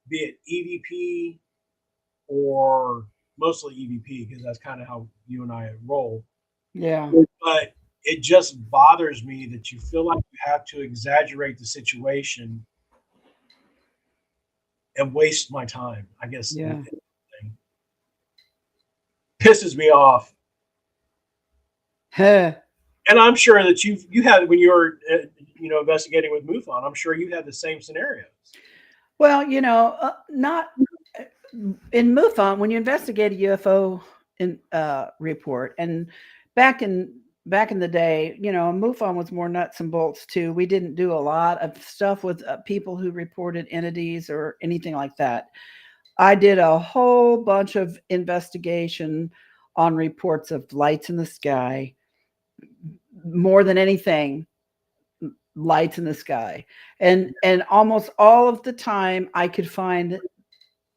be it EVP or mostly EVP, because that's kind of how you and I roll. Yeah. But it just bothers me that you feel like you have to exaggerate the situation and waste my time. I guess Yeah. pisses me off. Huh. And I'm sure that you had when you were investigating with MUFON. I'm sure you had the same scenarios. Well, not in MUFON when you investigate a UFO report, and back in the day, MUFON was more nuts and bolts too. We didn't do a lot of stuff with people who reported entities or anything like that. I did a whole bunch of investigation on reports of lights in the sky. More than anything, lights in the sky, and almost all of the time I could find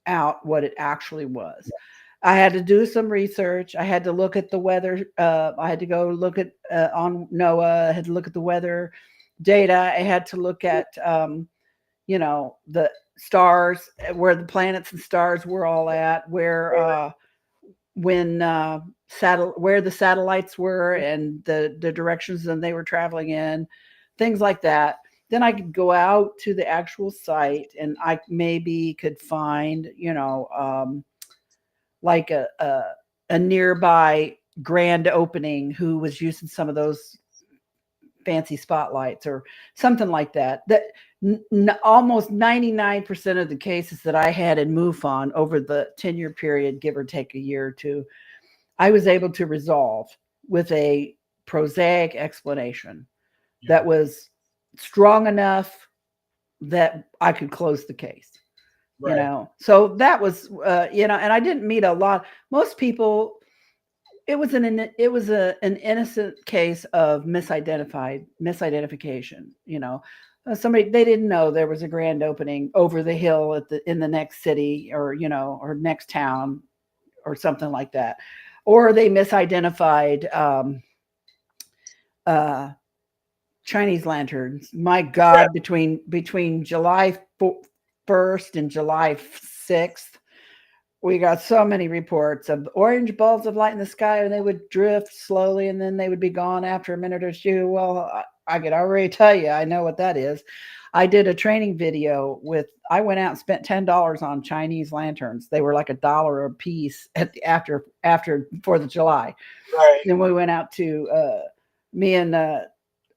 out what it actually was. I had to do some research. I had to look at the weather. I had to go look at on NOAA. I had to look at the weather data. I had to look at the stars, where the planets and stars were all at, where where the satellites were and the directions that they were traveling in, things like that. Then I could go out to the actual site and I maybe could find, like a nearby grand opening who was using some of those fancy spotlights or something like that. That almost 99% of the cases that I had in MUFON over the 10-year period, give or take a year or two, I was able to resolve with a prosaic explanation that was strong enough that I could close the case. Right. So that was and I didn't meet a lot. Most people, it was an innocent case of misidentification. Somebody, they didn't know there was a grand opening over the hill in the next city, or or next town or something like that, or they misidentified Chinese lanterns. My God, between July 1st and July 6th, we got so many reports of orange balls of light in the sky, and they would drift slowly and then they would be gone after a minute or two. Well, I could already tell you, I know what that is. I did a training video I went out and spent $10 on Chinese lanterns. They were like $1 a piece after 4th of July. Right. Then we went out to, me and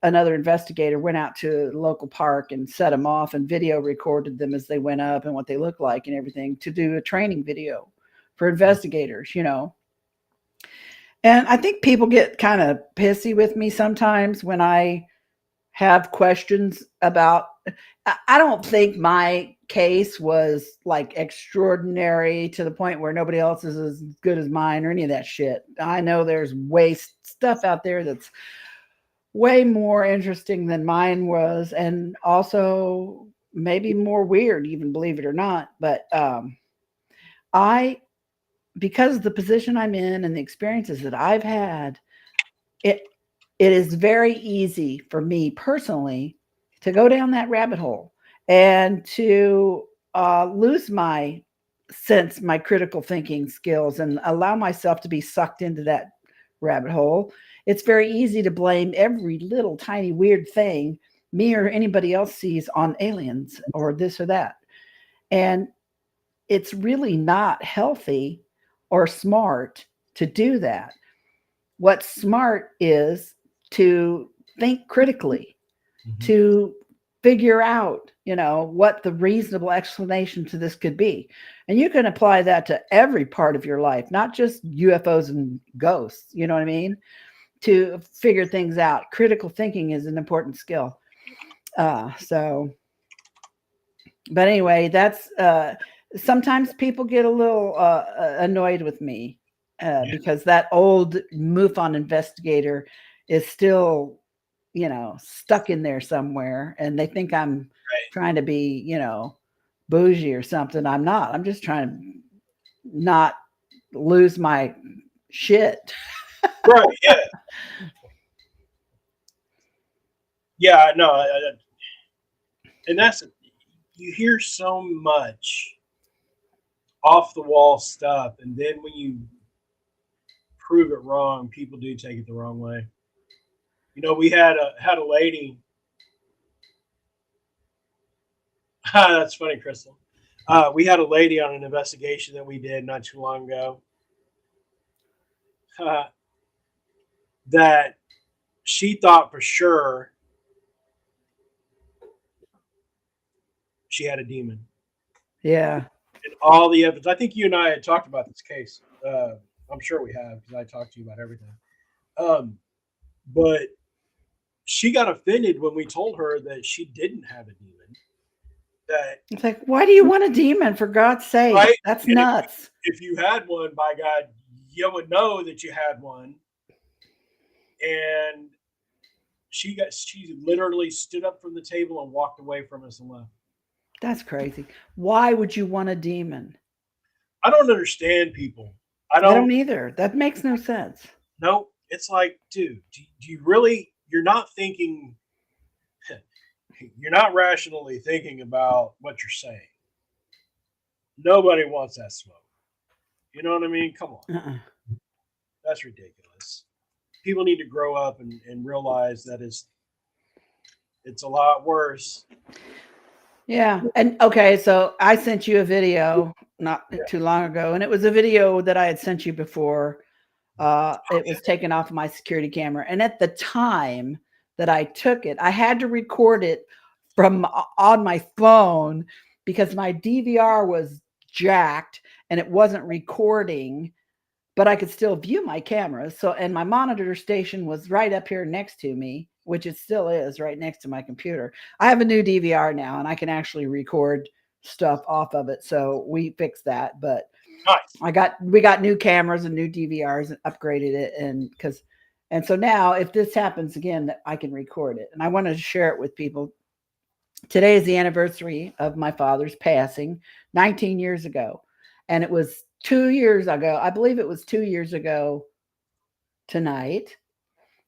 another investigator went out to a local park and set them off and video recorded them as they went up and what they looked like and everything, to do a training video for investigators, And I think people get kind of pissy with me sometimes when I have questions about. I don't think my case was like extraordinary to the point where nobody else is as good as mine or any of that shit. I know there's waste stuff out there that's way more interesting than mine was, and also maybe more weird, even, believe it or not. But because of the position I'm in and the experiences that I've had, it is very easy for me personally to go down that rabbit hole and to lose my critical thinking skills and allow myself to be sucked into that rabbit hole. It's very easy to blame every little tiny weird thing me or anybody else sees on aliens or this or that. And it's really not healthy or smart to do that. What's smart is to think critically, to figure out, what the reasonable explanation to this could be. And you can apply that to every part of your life, not just UFOs and ghosts, you know what I mean? To figure things out. Critical thinking is an important skill. But anyway, that's sometimes people get a little annoyed with me because that old MUFON investigator is still, stuck in there somewhere, and they think I'm trying to be, bougie or something. I'm not. I'm just trying to not lose my shit. Right. Yeah. Yeah. No. And that's, you hear so much off the wall stuff, and then when you prove it wrong, people do take it the wrong way. We had a lady. That's funny, Crystal. We had a lady on an investigation that we did not too long ago. That she thought for sure she had a demon. Yeah. And all the evidence. I think you and I had talked about this case. I'm sure we have because I talked to you about everything. But she got offended when we told her that she didn't have a demon. That It's like, why do you want a demon, for God's sake? right? That's And nuts. if you had one, by God, you would know that you had one. And she literally stood up from the table and walked away from us and left. That's crazy. Why would you want a demon? I don't understand people. I I don't don't either. That makes no sense. know. It's like, dude, do you really? You're not thinking. You're not rationally thinking about what you're saying. Nobody wants that smoke. You know what I mean? Come on, Uh-uh. that's ridiculous. People need to grow up and realize that it's a lot worse. Yeah. And okay, so I sent you a video not too long ago, and it was a video that I had sent you before. It was taken off of my security camera. And at the time that I took it, I had to record it from on my phone because my DVR was jacked and it wasn't recording, but I could still view my cameras. So, and my monitor station was right up here next to me, which it still is right next to my computer. I have a new DVR now and I can actually record stuff off of it. So we fixed that, but Nice. we got new cameras and new DVRs and upgraded it. And so now if this happens again, I can record it. And I wanted to share it with people. Today is the anniversary of my father's passing 19 years ago. And it was 2 years ago. I believe it was 2 years ago tonight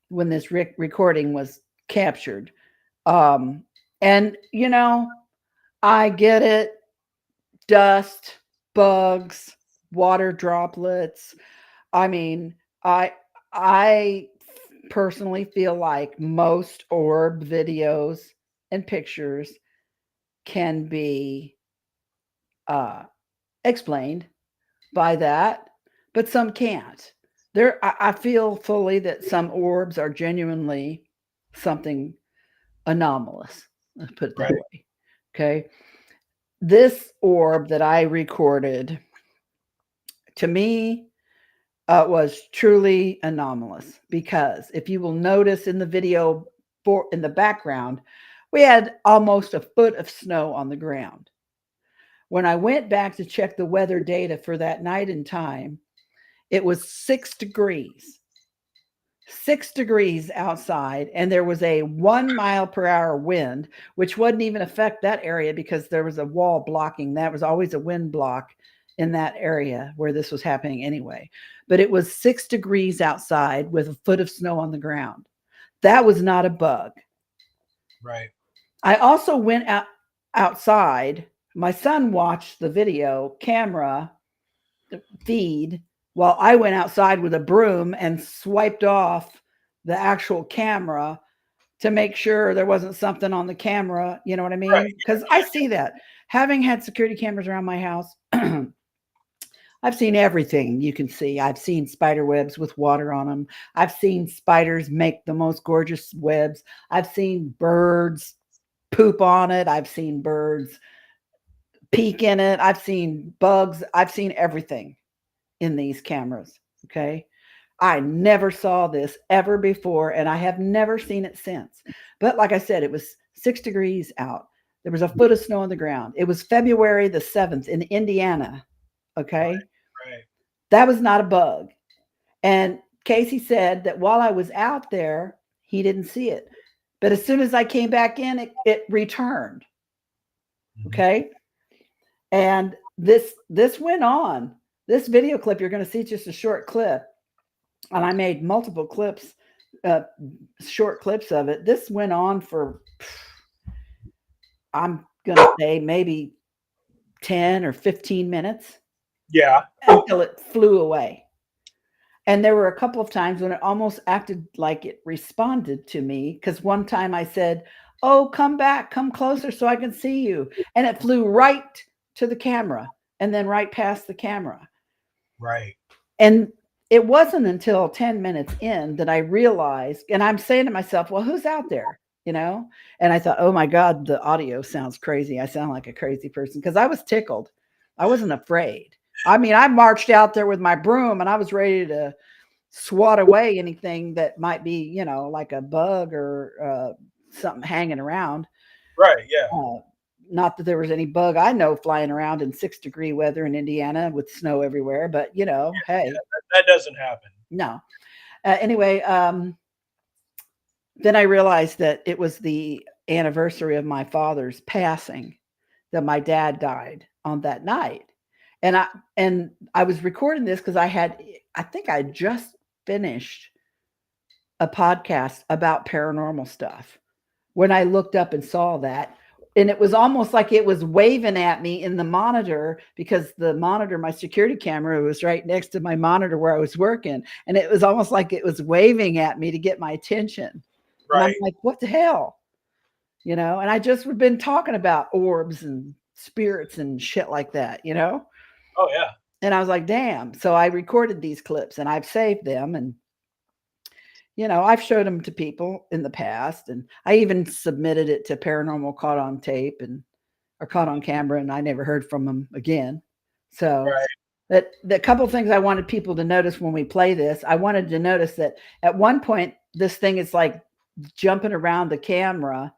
when this recording was captured. And I get it. Dust, bugs, water droplets. I mean, I personally feel like most orb videos and pictures can be explained by that, but some can't. I feel fully that some orbs are genuinely something anomalous. Let's put it that Right. way. Okay. This orb that I recorded, to me, was truly anomalous because if you will notice in the video in the background, we had almost a foot of snow on the ground. When I went back to check the weather data for that night and time, it was 6 degrees. 6 degrees outside, and there was a 1 mile per hour wind, which wouldn't even affect that area because there was a wall blocking. That was always a wind block in that area where this was happening anyway. But it was 6 degrees outside with a foot of snow on the ground. That was not a bug. Right. I also went outside. My son watched the video camera feed while I went outside with a broom and swiped off the actual camera to make sure there wasn't something on the camera. You know what I mean? Right. Because I see that. Having had security cameras around my house, I've seen everything you can see. I've seen spider webs with water on them. I've seen spiders make the most gorgeous webs. I've seen birds poop on it. I've seen birds peek in it. I've seen bugs. I've seen everything in these cameras. Okay. I never saw this ever before, and I have never seen it since. But like I said, it was 6 degrees out. There was a foot of snow on the ground. It was February the 7th in Indiana. Okay. Right. That was not a bug. And Casey said that while I was out there, he didn't see it. But as soon as I came back in, it returned. Okay. And this went on. This video clip, you're going to see just a short clip. And I made multiple clips, short clips of it. This went on for, I'm going to say maybe 10 or 15 minutes. Yeah. Until it flew away. And there were a couple of times when it almost acted like it responded to me. Because one time I said, "Oh, come back, come closer so I can see you." And it flew right to the camera and then right past the camera. Right. And it wasn't until 10 minutes in that I realized, and I'm saying to myself, well, who's out there? You know? And I thought, oh my God, the audio sounds crazy. I sound like a crazy person because I was tickled. I wasn't afraid. I mean, I marched out there with my broom and I was ready to swat away anything that might be, you know, like a bug or something hanging around. Right. Yeah. Not that there was any bug I know flying around in 6-degree weather in Indiana with snow everywhere, but you know, hey, That doesn't happen. no. Anyway, then I realized that it was the anniversary of my father's passing, that my dad died on that night. And I was recording this because I think I just finished a podcast about paranormal stuff when I looked up and saw that. And it was almost like it was waving at me in the monitor because the monitor, my security camera, was right next to my monitor where I was working. And it was almost like it was waving at me to get my attention. And I'm Right. like, what the hell? You know, and I just been talking about orbs and spirits and shit like that, you know? Oh yeah. And I was like, damn. So I recorded these clips and I've saved them. And, you know, I've showed them to people in the past. And I even submitted it to Paranormal Caught on Tape or Caught on Camera. And I never heard from them again. So Right. the couple of things I wanted people to notice when we play this, I wanted to notice that at one point, this thing is like jumping around the camera.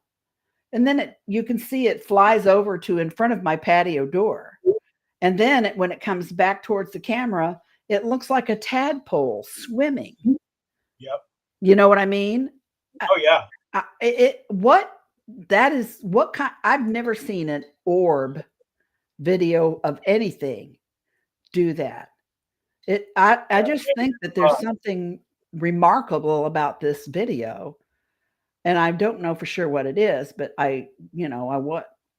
And then you can see it flies over to in front of my patio door. And then when it comes back towards the camera, it looks like a tadpole swimming. Yep. You know what I mean? Oh yeah. What kind? I've never seen an orb video of anything do that. I just think that there's something remarkable about this video. And I don't know for sure what it is, but I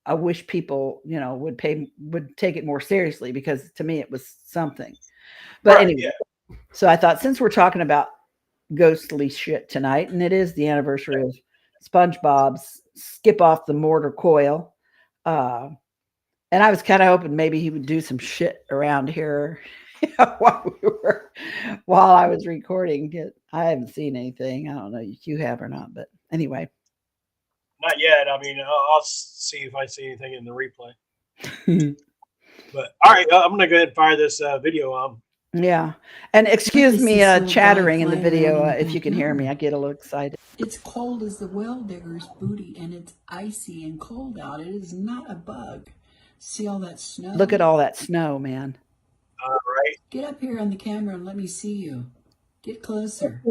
wish people, you know, would take it more seriously because to me it was something. But Right, anyway, so I thought since we're talking about ghostly shit tonight, and it is the anniversary of SpongeBob's Skip Off the Mortar Coil, and I was kind of hoping maybe he would do some shit around here while I was recording it. I haven't seen anything. I don't know if you have or not, but anyway. Not yet. I mean, I'll see if I see anything in the replay. But all right, I'm gonna go ahead and fire this video on. Yeah, and excuse This me is so chattering in the bright flying video around in the if you can hear me. I backyard. get a little excited. It's cold as the well digger's booty, and it's icy and cold out. It is not a bug. See all that snow? Look at all that snow, man. All right. Get up here on the camera and let me see you. Get closer.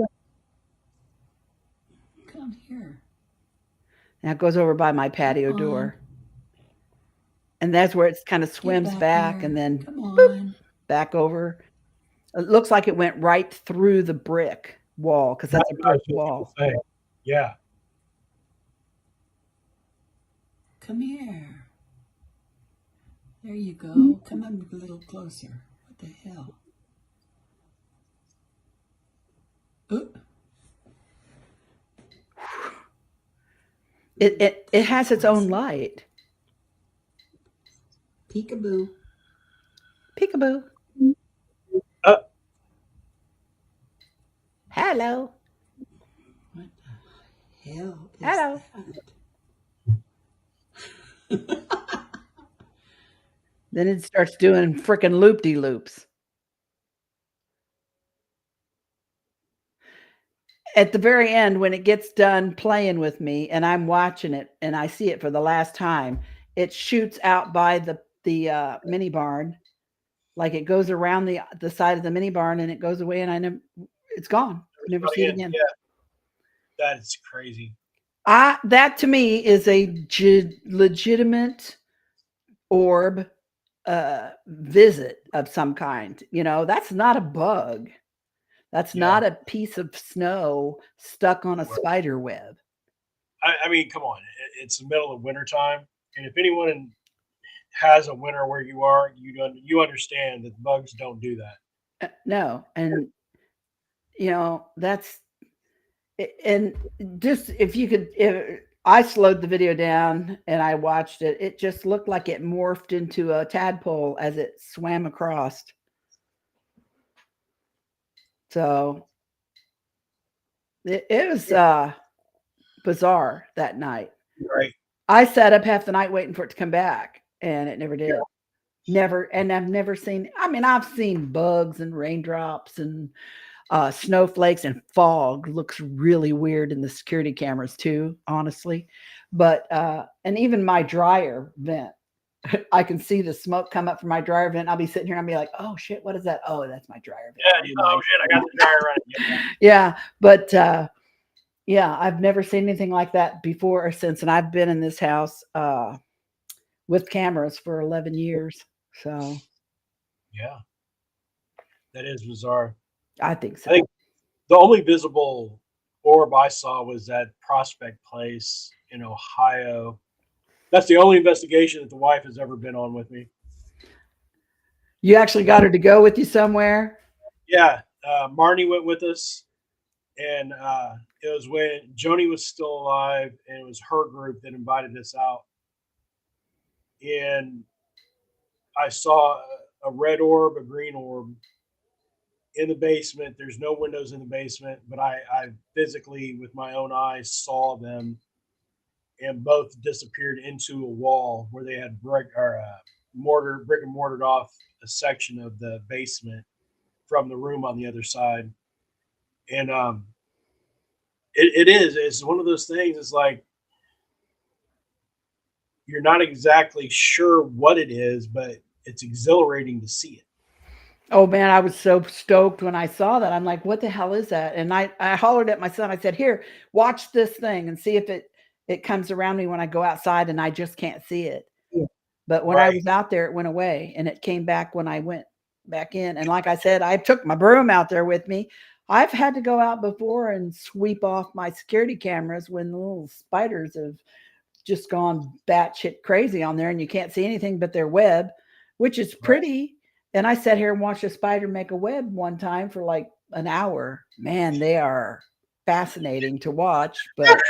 Come here. Now it goes over by my patio door. And that's where it kind of swims back and then boop, back over. It looks like it went right through the brick wall because that's a brick wall. Yeah. Come here. There you go. Come up a little closer. What the hell? Oop. It has its own light. Peekaboo. Peekaboo. Hello. What the hell is Hello. that? Then it starts doing frickin' loop-de-loops. At the very end, when it gets done playing with me and I'm watching it and I see it for the last time, it shoots out by the mini barn. Like it goes around the side of the mini barn and it goes away and it's gone. Never see it again. Yeah. That is crazy. That to me is a legitimate orb visit of some kind. You know, that's not a bug. That's not a piece of snow stuck on a spider web. I mean, come on. It's the middle of wintertime. And if anyone has a winter where you are, you understand that bugs don't do that. No. And you know, and just if you could, if I slowed the video down and I watched it, it just looked like it morphed into a tadpole as it swam across. So it was bizarre that night. Right. I sat up half the night waiting for it to come back, and it never did. Never, and I've never seen. I mean, I've seen bugs and raindrops and snowflakes and fog. Looks really weird in the security cameras too, honestly. But and even my dryer vent, I can see the smoke come up from my dryer vent. I'll be sitting here and I'll be like, "Oh shit, what is that? Oh, that's my dryer vent." Yeah. Oh shit! I got the dryer running. Yeah, but yeah, I've never seen anything like that before or since, and I've been in this house with cameras for 11 years. So Yeah. That is bizarre. I think so. I think the only visible orb I saw was at Prospect Place in Ohio. That's the only investigation that the wife has ever been on with me. You actually got her to go with you somewhere? Yeah. Marnie went with us. And it was when Joni was still alive, and it was her group that invited us out. And I saw a red orb, a green orb in the basement. There's no windows in the basement, but I physically, with my own eyes, saw them, and both disappeared into a wall where they had brick and mortared off a section of the basement from the room on the other side. And it's one of those things. It's like you're not exactly sure what it is, but it's exhilarating to see it. Oh man, I was so stoked when I saw that. I'm like, what the hell is that? And I hollered at my son. I said, here, watch this thing and see if it comes around me when I go outside, and I just can't see it. Yeah. But when I was out there, it went away, and it came back when I went back in. And like I said, I took my broom out there with me. I've had to go out before and sweep off my security cameras when the little spiders have just gone batshit crazy on there, and you can't see anything but their web, which is pretty. And I sat here and watched a spider make a web one time for like an hour. Man, they are fascinating to watch. But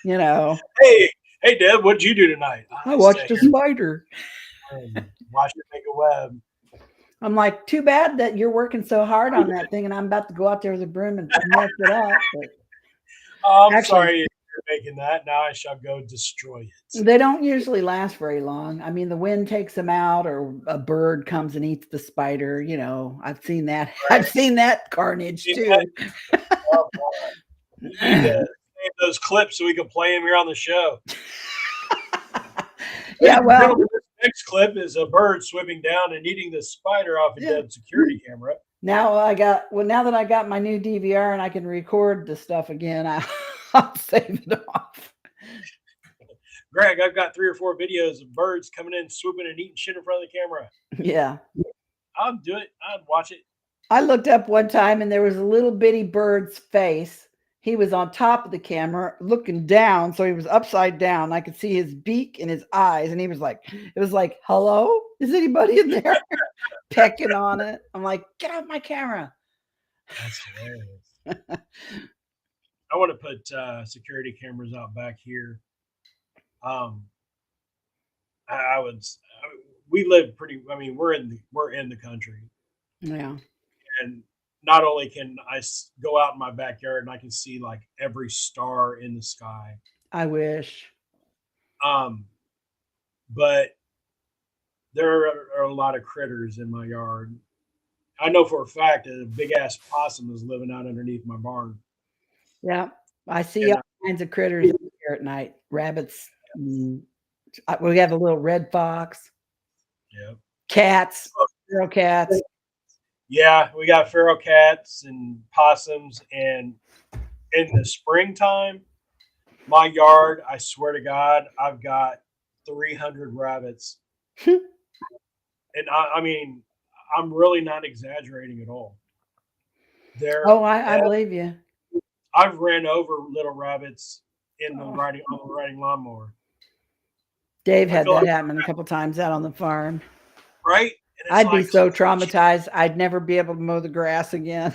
you know, hey Deb, what'd you do tonight? I watched a spider. Watched it make a web. I'm like, too bad that you're working so hard on that thing, and I'm about to go out there with a broom and mess it up. But I'm sorry you're making that. Now I shall go destroy it. They don't usually last very long. I mean, the wind takes them out, or a bird comes and eats the spider. You know, I've seen that. Right. I've seen that carnage too. Oh, we need to save those clips so we can play them here on the show. Yeah, well, this next clip is a bird swimming down and eating the spider off a dead security camera. Now that I got my new DVR and I can record the stuff again, I'll save it off. Greg, I've got 3 or 4 videos of birds coming in, swooping and eating shit in front of the camera. Yeah. I'll do it. I'd watch it. I looked up one time and there was a little bitty bird's face. He was on top of the camera looking down. So he was upside down. I could see his beak and his eyes. And he was like, it was like, hello? Is anybody in there? Pecking on it. I'm like, get off my camera. That's hilarious. I want to put security cameras out back here. We live pretty, I mean, we're in the country. Yeah. And not only can I go out in my backyard and I can see like every star in the sky. I wish. But there are a lot of critters in my yard. I know for a fact that a big ass possum is living out underneath my barn. Yeah. I see all kinds of critters here at night. Rabbits. We have a little red fox. Yeah. Cats. Feral cats. Yeah, we got feral cats and possums, and in the springtime, my yard, I swear to God, I've got 300 rabbits. And I mean, I'm really not exaggerating at all. I believe you. I've ran over little rabbits on the riding lawnmower. Dave had that happen a couple times out on the farm. Right? I'd be so traumatized. I'd never be able to mow the grass again.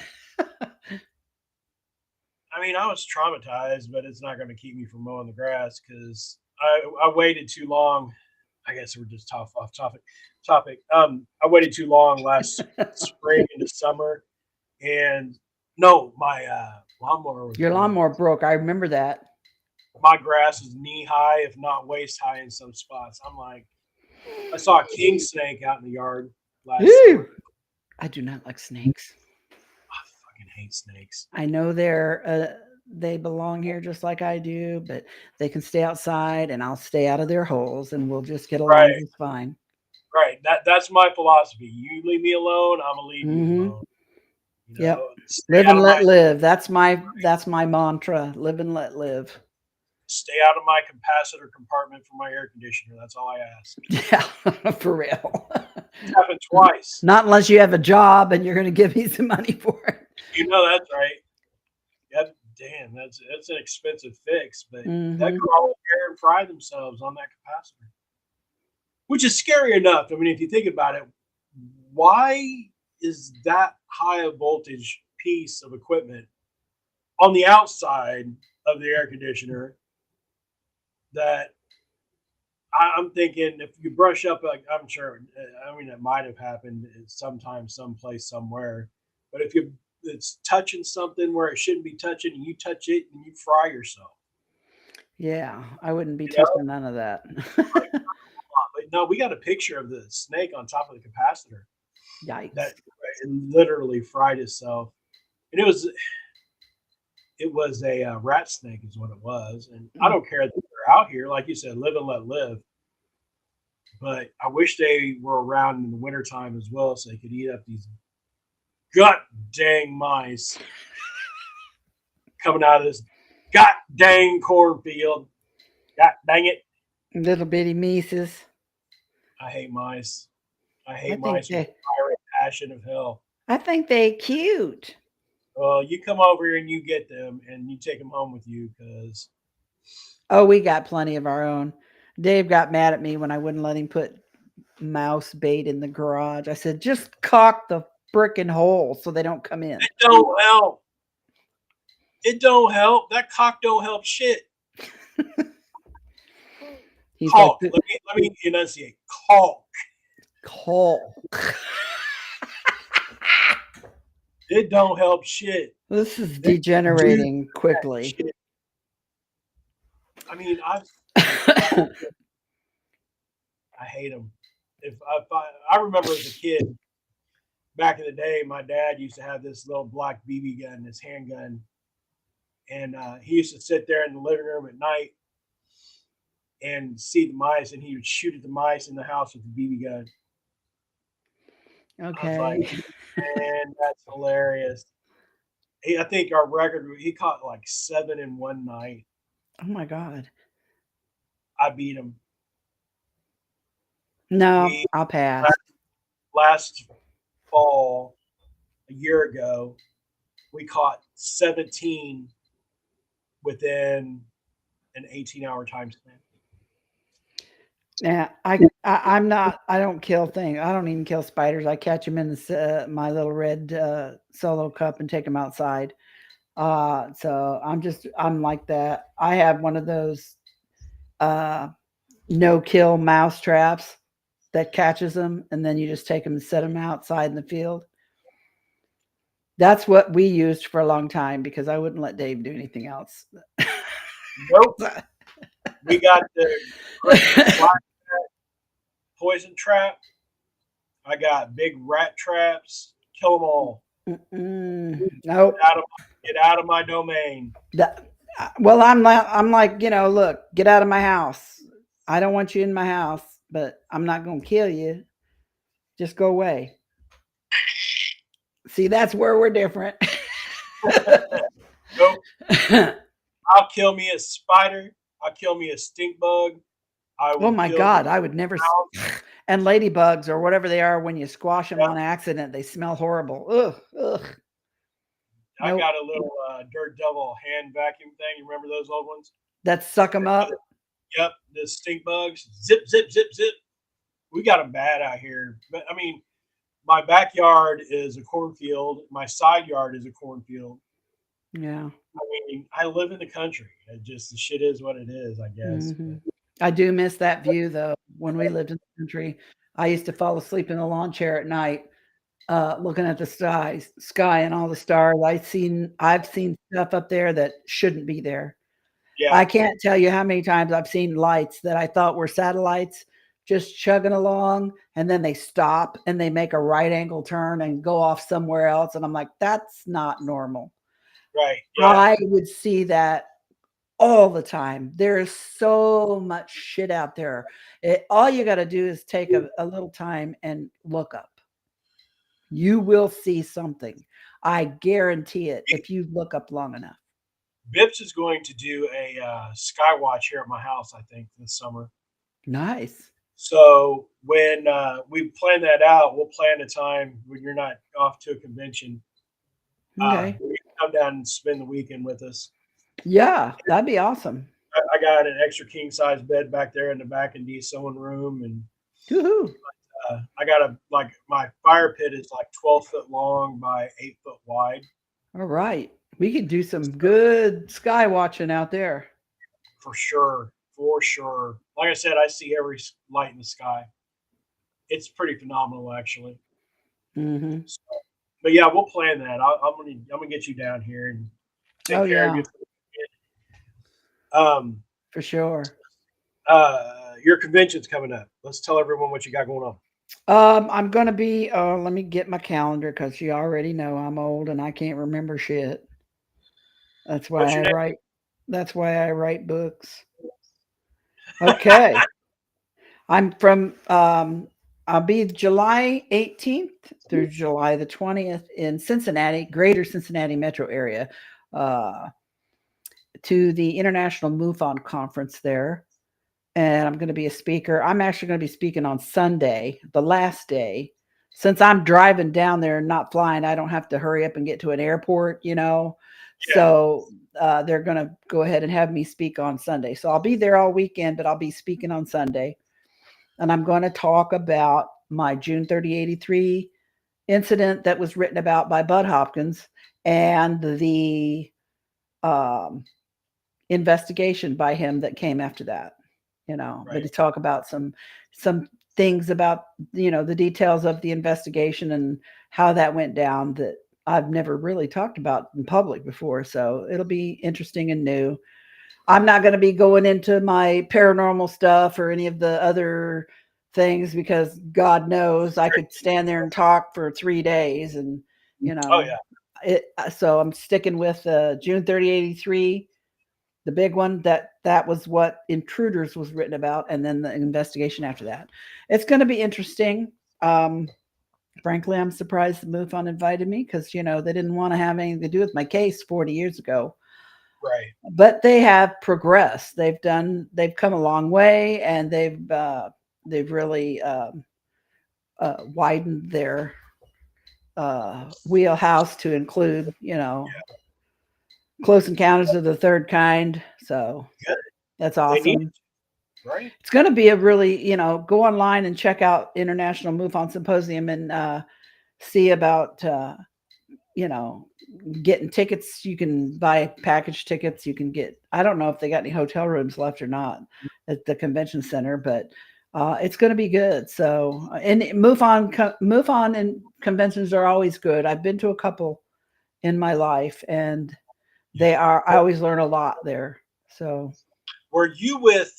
I mean, I was traumatized, but it's not going to keep me from mowing the grass because I waited too long. I guess we're just off topic. I waited too long last spring into summer, and no, my lawnmower was Your broke. lawnmower broke. I remember that. My grass is knee high, if not waist high, in some spots. I'm like, I saw a king snake out in the yard last summer. Ew. I do not like snakes. I fucking hate snakes. I know they belong here just like I do, but they can stay outside and I'll stay out of their holes and we'll just get along Right, just fine. right. That's my philosophy. You leave me alone, I'm gonna leave you Hmm. alone. You Yep. know, stay Live out and of let my live. That's my mantra. Live and let live. capacitor compartment for my air conditioner. That's all I ask. Yeah, for real. It's happened twice. Not unless you have a job and you're going to give me some money for it. You know that's right. Yep. Damn, that's an expensive fix, but that Hmm. could all air and fry themselves on that capacitor, which is scary enough. I mean, if you think about it, why is that high a voltage piece of equipment on the outside of the air conditioner that I'm thinking if you brush up, like I'm sure, I mean, it might have happened sometime, someplace, somewhere, but if it's touching something where it shouldn't be touching, and you touch it and you fry yourself, Yeah, I wouldn't be you know. touching none of that. Like, but no, we got a picture of the snake on top of the capacitor that Yikes. literally fried itself, and it was a rat snake, is what it was. And I Mm. don't care that they're out here, like you said, live and let live. But I wish they were around in the wintertime as well, so they could eat up these gut dang mice coming out of this god dang cornfield. God dang it. Little bitty Mises. I hate mice. I I hate think mice with they the fiery passion of hell. I think they cute. Well, you come over here and you get them and you take them home with you because Oh, we got plenty of our own. Dave got mad at me when I wouldn't let him put mouse bait in the garage. I said, just cock the frickin' hole so they don't come in. it don't help. It don't help. That cock don't help shit. He's like, Caulk. Let me enunciate. Caulk. Cole. It don't help shit. This is They do degenerating that quickly. shit. I mean, I hate them. I remember as a kid back in the day, my dad used to have this little black BB gun, this handgun, and he used to sit there in the living room at night and see the mice, and he would shoot at the mice in the house with the BB gun. I was like, Okay. man, that's hilarious. I think our record, he caught like 7 in one night. Oh my God. I beat him. No, We I'll pass. last fall, a year ago, we caught 17 within an 18-hour time span. Yeah, I don't kill things. I don't even kill spiders. I catch them in my little red solo cup and take them outside. So I'm like that. I have one of those uh, no kill mouse traps that catches them, and then you just take them and set them outside in the field. That's what we used for a long time because I wouldn't let Dave do anything else. Nope. We got the great black poison trap. I got big rat traps. Kill them all. Nope. Get out of my domain. Well, I'm like, look, get out of my house. I don't want you in my house, but I'm not going to kill you. Just go away. See, that's where we're different. Nope. I'll kill me a spider. I'll kill me a stink bug. I Oh will my kill me God, I would never. mouse. And ladybugs or whatever they are, when you squash them Yep. on accident, they smell horrible. Ugh, ugh. I Nope. got a little Dirt Devil hand vacuum thing. You remember those old ones? That suck them up. Yep, the stink bugs. Zip, zip, zip, zip. We got them bad out here. But I mean, my backyard is a cornfield. My side yard is a cornfield. Yeah. I mean, I live in the country. It just the shit is what it is, I guess. Hmm. I do miss that view though. When we lived in the country, I used to fall asleep in the lawn chair at night, looking at the sky and all the stars. I've seen stuff up there that shouldn't be there. Yeah, I can't tell you how many times I've seen lights that I thought were satellites just chugging along, and then they stop and they make a right angle turn and go off somewhere else. And I'm like, that's not normal. right. Yeah, I would see that all the time. There is so much shit out there. All you got to do is take a little time and look up. You will see something. I guarantee it if you look up long enough. Bips is going to do a sky watch here at my house. I think this summer. Nice. So when we plan that out, we'll plan a time when you're not off to a convention. Okay. You can come down and spend the weekend with us. Yeah, that'd be awesome. I got an extra king size bed back there in the back and D sewing room, and Woohoo. I got my fire pit is like 12 foot long by 8 foot wide. All right. We could do some good sky watching out there. For sure, for sure. Like I said, I see every light in the sky. It's pretty phenomenal, actually. Hmm. So, but yeah, we'll plan that. I'm gonna get you down here and Oh, take care of yeah, you. Um, for sure. your convention's coming up. Let's tell everyone what you got going on. I'm gonna be let me get my calendar because you already know I'm old and I can't remember shit. That's What's why your I name? write that's why I write books. Okay. I'm from I'll be July 18th through July the 20th in Cincinnati, greater Cincinnati metro area, uh, to the International MUFON conference there. And I'm going to be a speaker. I'm actually going to be speaking on Sunday, the last day. Since I'm driving down there and not flying, I don't have to hurry up and get to an airport, you know. Yeah, So they're going to go ahead and have me speak on Sunday. So I'll be there all weekend, but I'll be speaking on Sunday. And I'm going to talk about my June 3083 incident that was written about by Bud Hopkins and the um, investigation by him that came after that. You know, but right. to talk about some things about, you know, the details of the investigation and how that went down that I've never really talked about in public before. So it'll be interesting and new. I'm not going to be going into my paranormal stuff or any of the other things because God knows I could stand there and talk for 3 days and, you Oh know, yeah, so I'm sticking with June 3083, the big one that was what Intruders was written about, and then the investigation after that. It's going to be interesting. Frankly, I'm surprised the MUFON invited me because, you know, they didn't want to have anything to do with my case 40 years ago. right. But they have progressed. They've come a long way, and they've really widened their wheelhouse to include, you know, Close Encounters of the Third Kind. So Good. that's They need awesome. it, right? It's going to be a really, you know, go online and check out International MUFON Symposium and see about, you know, getting tickets. You can buy package tickets. You can get, I don't know if they got any hotel rooms left or not at the convention center, but it's going to be good. So, and MUFON and conventions are always good. I've been to a couple in my life, and I always learn a lot there. So, Were you with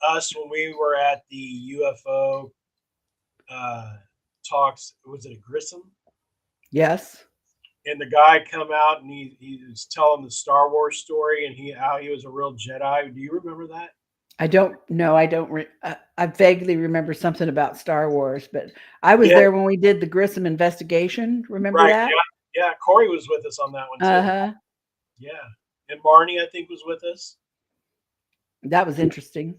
us when we were at the UFO uh, talks? Was it a Grissom? yes. And the guy come out and he was telling the Star Wars story and how he was a real Jedi. Do you remember that? I don't know. I vaguely remember something about Star Wars, but I was Yeah, there when we did the Grissom investigation. Remember right. that? Yeah, yeah. Corey was with us on that one too. Uh-huh. Yeah, and Marnie I think was with us. That was interesting.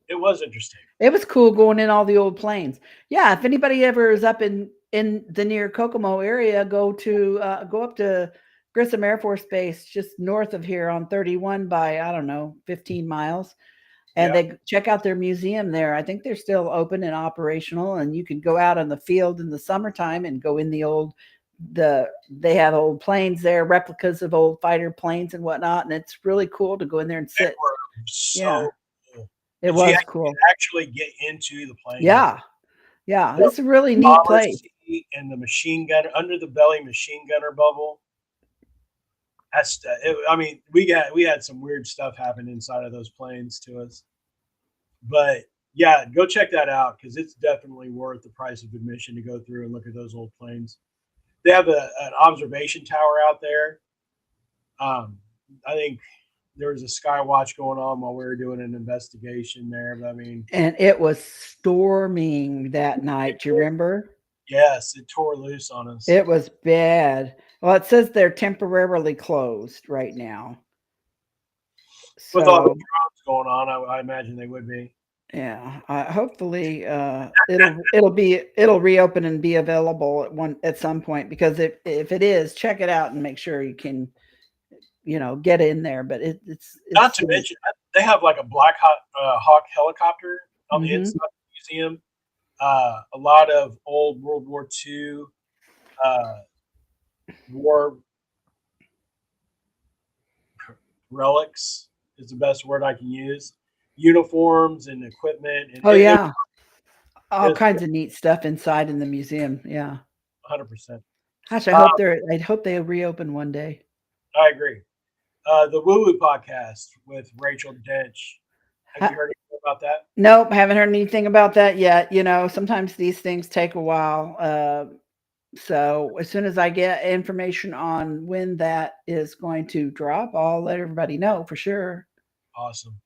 It was interesting. It was cool going in all the old planes. Yeah, if anybody ever is up in the near Kokomo area, go up to Grissom Air Force Base, just north of here on 31 by, I don't know, 15 miles. And Yeah, they check out their museum there. I think they're still open and operational, and you can go out on the field in the summertime and go in the old they have old planes there, replicas of old fighter planes and whatnot, and it's really cool to go in there and They sit. were so Yeah, cool. it But you was had to cool. actually get into the plane. Yeah, The it's a really neat bomber place. seat and the machine gunner under the belly machine gunner bubble. I mean, we had some weird stuff happen inside of those planes to us. But yeah, go check that out because it's definitely worth the price of admission to go through and look at those old planes. They have an observation tower out there. I think there was a sky watch going on while we were doing an investigation there. But I mean, And it was storming that night. Do you remember? yes, it tore loose on us. It was bad. Well, it says they're temporarily closed right now. With all the So drones going on, I imagine they would be. yeah, hopefully it'll reopen and be available at some point, because if it is, check it out and make sure you can get in there. But it's Not to mention, they have like a Black Hawk helicopter on the Mhm. inside of the museum. A lot of old World War II war relics is the best word I can use. Uniforms and equipment. And Oh yeah, all it's kinds of neat stuff inside in the museum. Yeah. 100%. Gosh, I hope they reopen one day. I agree. The Woo Woo podcast with Rachel Dench. Have you heard anything about that? Nope, haven't heard anything about that yet. Sometimes these things take a while. So as soon as I get information on when that is going to drop, I'll let everybody know for sure. Awesome.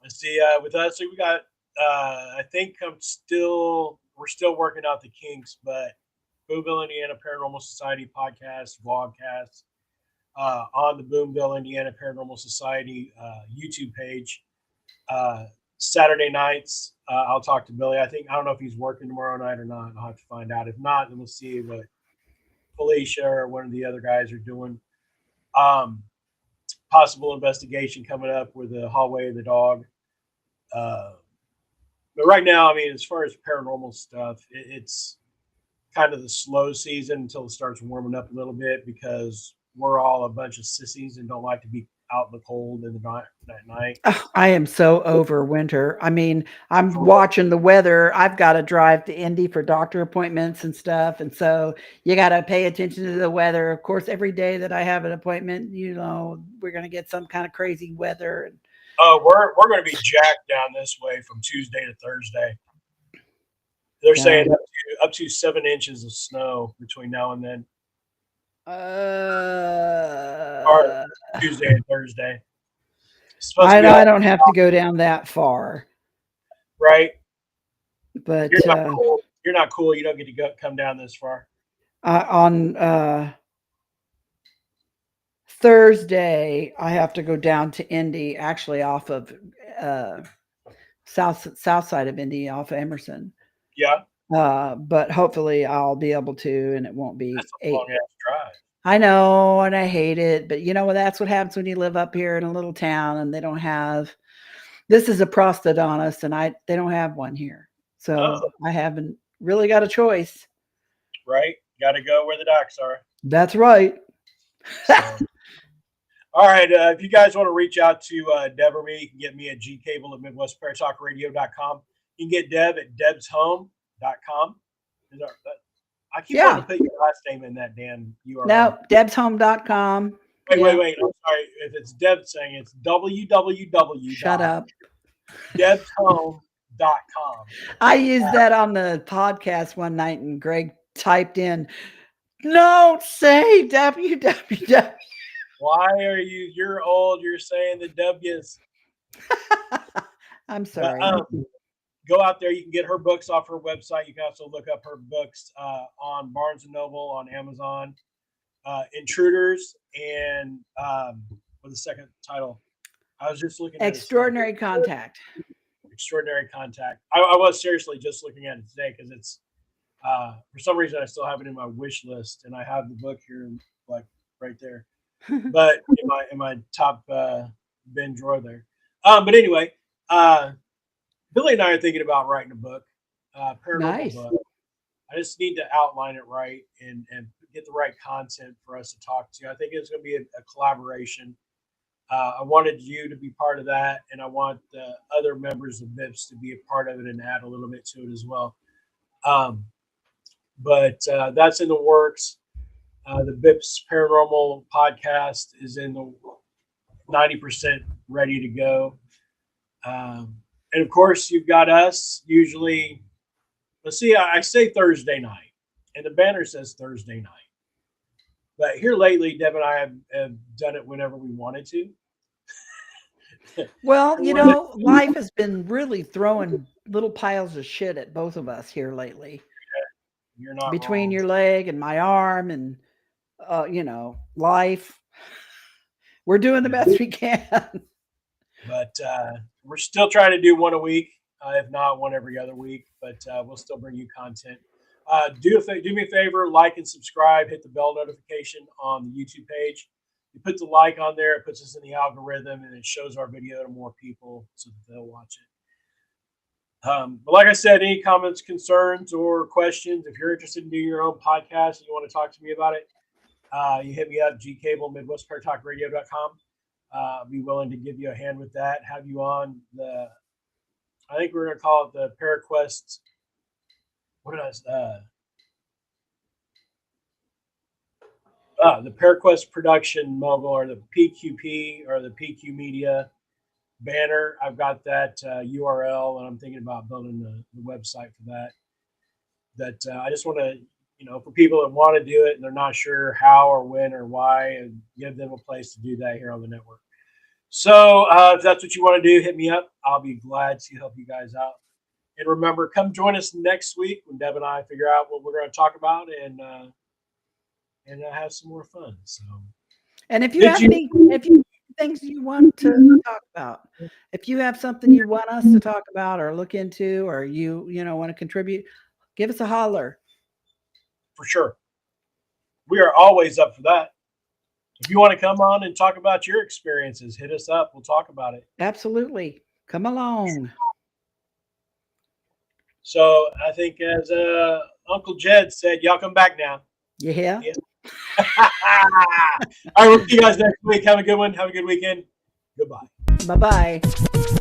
Let's see. With us, we got. I think we're still working out the kinks, but Boomville, Indiana Paranormal Society podcast, vlogcast on the Boomville, Indiana Paranormal Society YouTube page. Saturday nights, I'll talk to Billy. I don't know if he's working tomorrow night or not. I'll have to find out. If not, then we'll see what Felicia or one of the other guys are doing. Possible investigation coming up with the hallway of the dog. But right now, I mean, as far as paranormal stuff, it's kind of the slow season until it starts warming up a little bit, because we're all a bunch of sissies and don't like to be out in the cold in the night at night. Oh, I am so over winter. I mean, I'm watching the weather. I've got to drive to Indy for doctor appointments and stuff. And so you got to pay attention to the weather. Of course, every day that I have an appointment, we're going to get some kind of crazy weather. Oh, we're going to be jacked down this way from Tuesday to Thursday. They're saying up to 7 inches of snow between now and then. Or Tuesday and Thursday. I don't have to go down that far, right? But you're not cool. You're not cool. You don't get to come down this far. On Thursday, I have to go down to Indy, actually off of south side of Indy, off of Emerson. Yeah. But hopefully I'll be able to, and it won't be That's a long ass drive. I know, and I hate it, but that's what happens when you live up here in a little town and they don't have. This is a prosthodontist, and they don't have one here, so I haven't really got a choice. Right, got to go where the docs are. That's right. So. All right, if you guys want to reach out to Deb or me, you can get me at gcable@midwestparatalkradio.com. You can get Deb at debshome.com. I keep wanting to put your last name in that damn URL. No, debshome.com. Wait. I'm sorry. If it's Deb saying it's www. Shut up. debshome.com. I used that on the podcast one night, and Greg typed in, "Don't say www." Why are you're old, you're saying the W's. I'm sorry. Go out there. You can get her books off her website. You can also look up her books on Barnes & Noble, on Amazon. Intruders, and what's the second title? I was just looking at Extraordinary Contact. Extraordinary Contact. I was seriously just looking at it today because it's for some reason I still have it in my wish list, and I have the book here like right there. But in my top bin drawer there. But anyway, Billy and I are thinking about writing a book, paranormal book. I just need to outline it right and get the right content for us to talk to. I think it's going to be a collaboration. I wanted you to be part of that, and I want the other members of BIPS to be a part of it and add a little bit to it as well. But that's in the works. The BIPS Paranormal podcast is in the 90% ready to go. And of course, you've got us usually. Let's see, I say Thursday night, and the banner says Thursday night. But here lately, Deb and I have done it whenever we wanted to. Well, you know, life has been really throwing little piles of shit at both of us here lately. You're not Between wrong. your leg and my arm and, you know, life. We're doing the best we can. But we're still trying to do one a week, if not one every other week. But we'll still bring you content. Do me a favor, like and subscribe. Hit the bell notification on the YouTube page. You put the like on there, it puts us in the algorithm, and it shows our video to more people so that they'll watch it. But like I said, any comments, concerns, or questions, if you're interested in doing your own podcast and you want to talk to me about it, you hit me up, gcable, midwestpartalkradio.com. I'll be willing to give you a hand with that, have you on I think we're going to call it the ParaQuest. What did I say? The ParaQuest production mogul, or the PQP, or the PQ Media banner. I've got that URL, and I'm thinking about building the website for that. I just want to, for people that want to do it and they're not sure how or when or why, and give them a place to do that here on the network. So if that's what you want to do, hit me up. I'll be glad to help you guys out. And remember, come join us next week when Deb and I figure out what we're going to talk about and have some more fun. So, and if you have any things you want to talk about, if you have something you want us to talk about or look into, or you want to contribute, give us a holler. For sure. We are always up for that. If you want to come on and talk about your experiences, hit us up. We'll talk about it. Absolutely. Come along. So I think, as Uncle Jed said, y'all come back now. Yeah. All right, we'll see you guys next week. Have a good one. Have a good weekend. Goodbye. Bye-bye.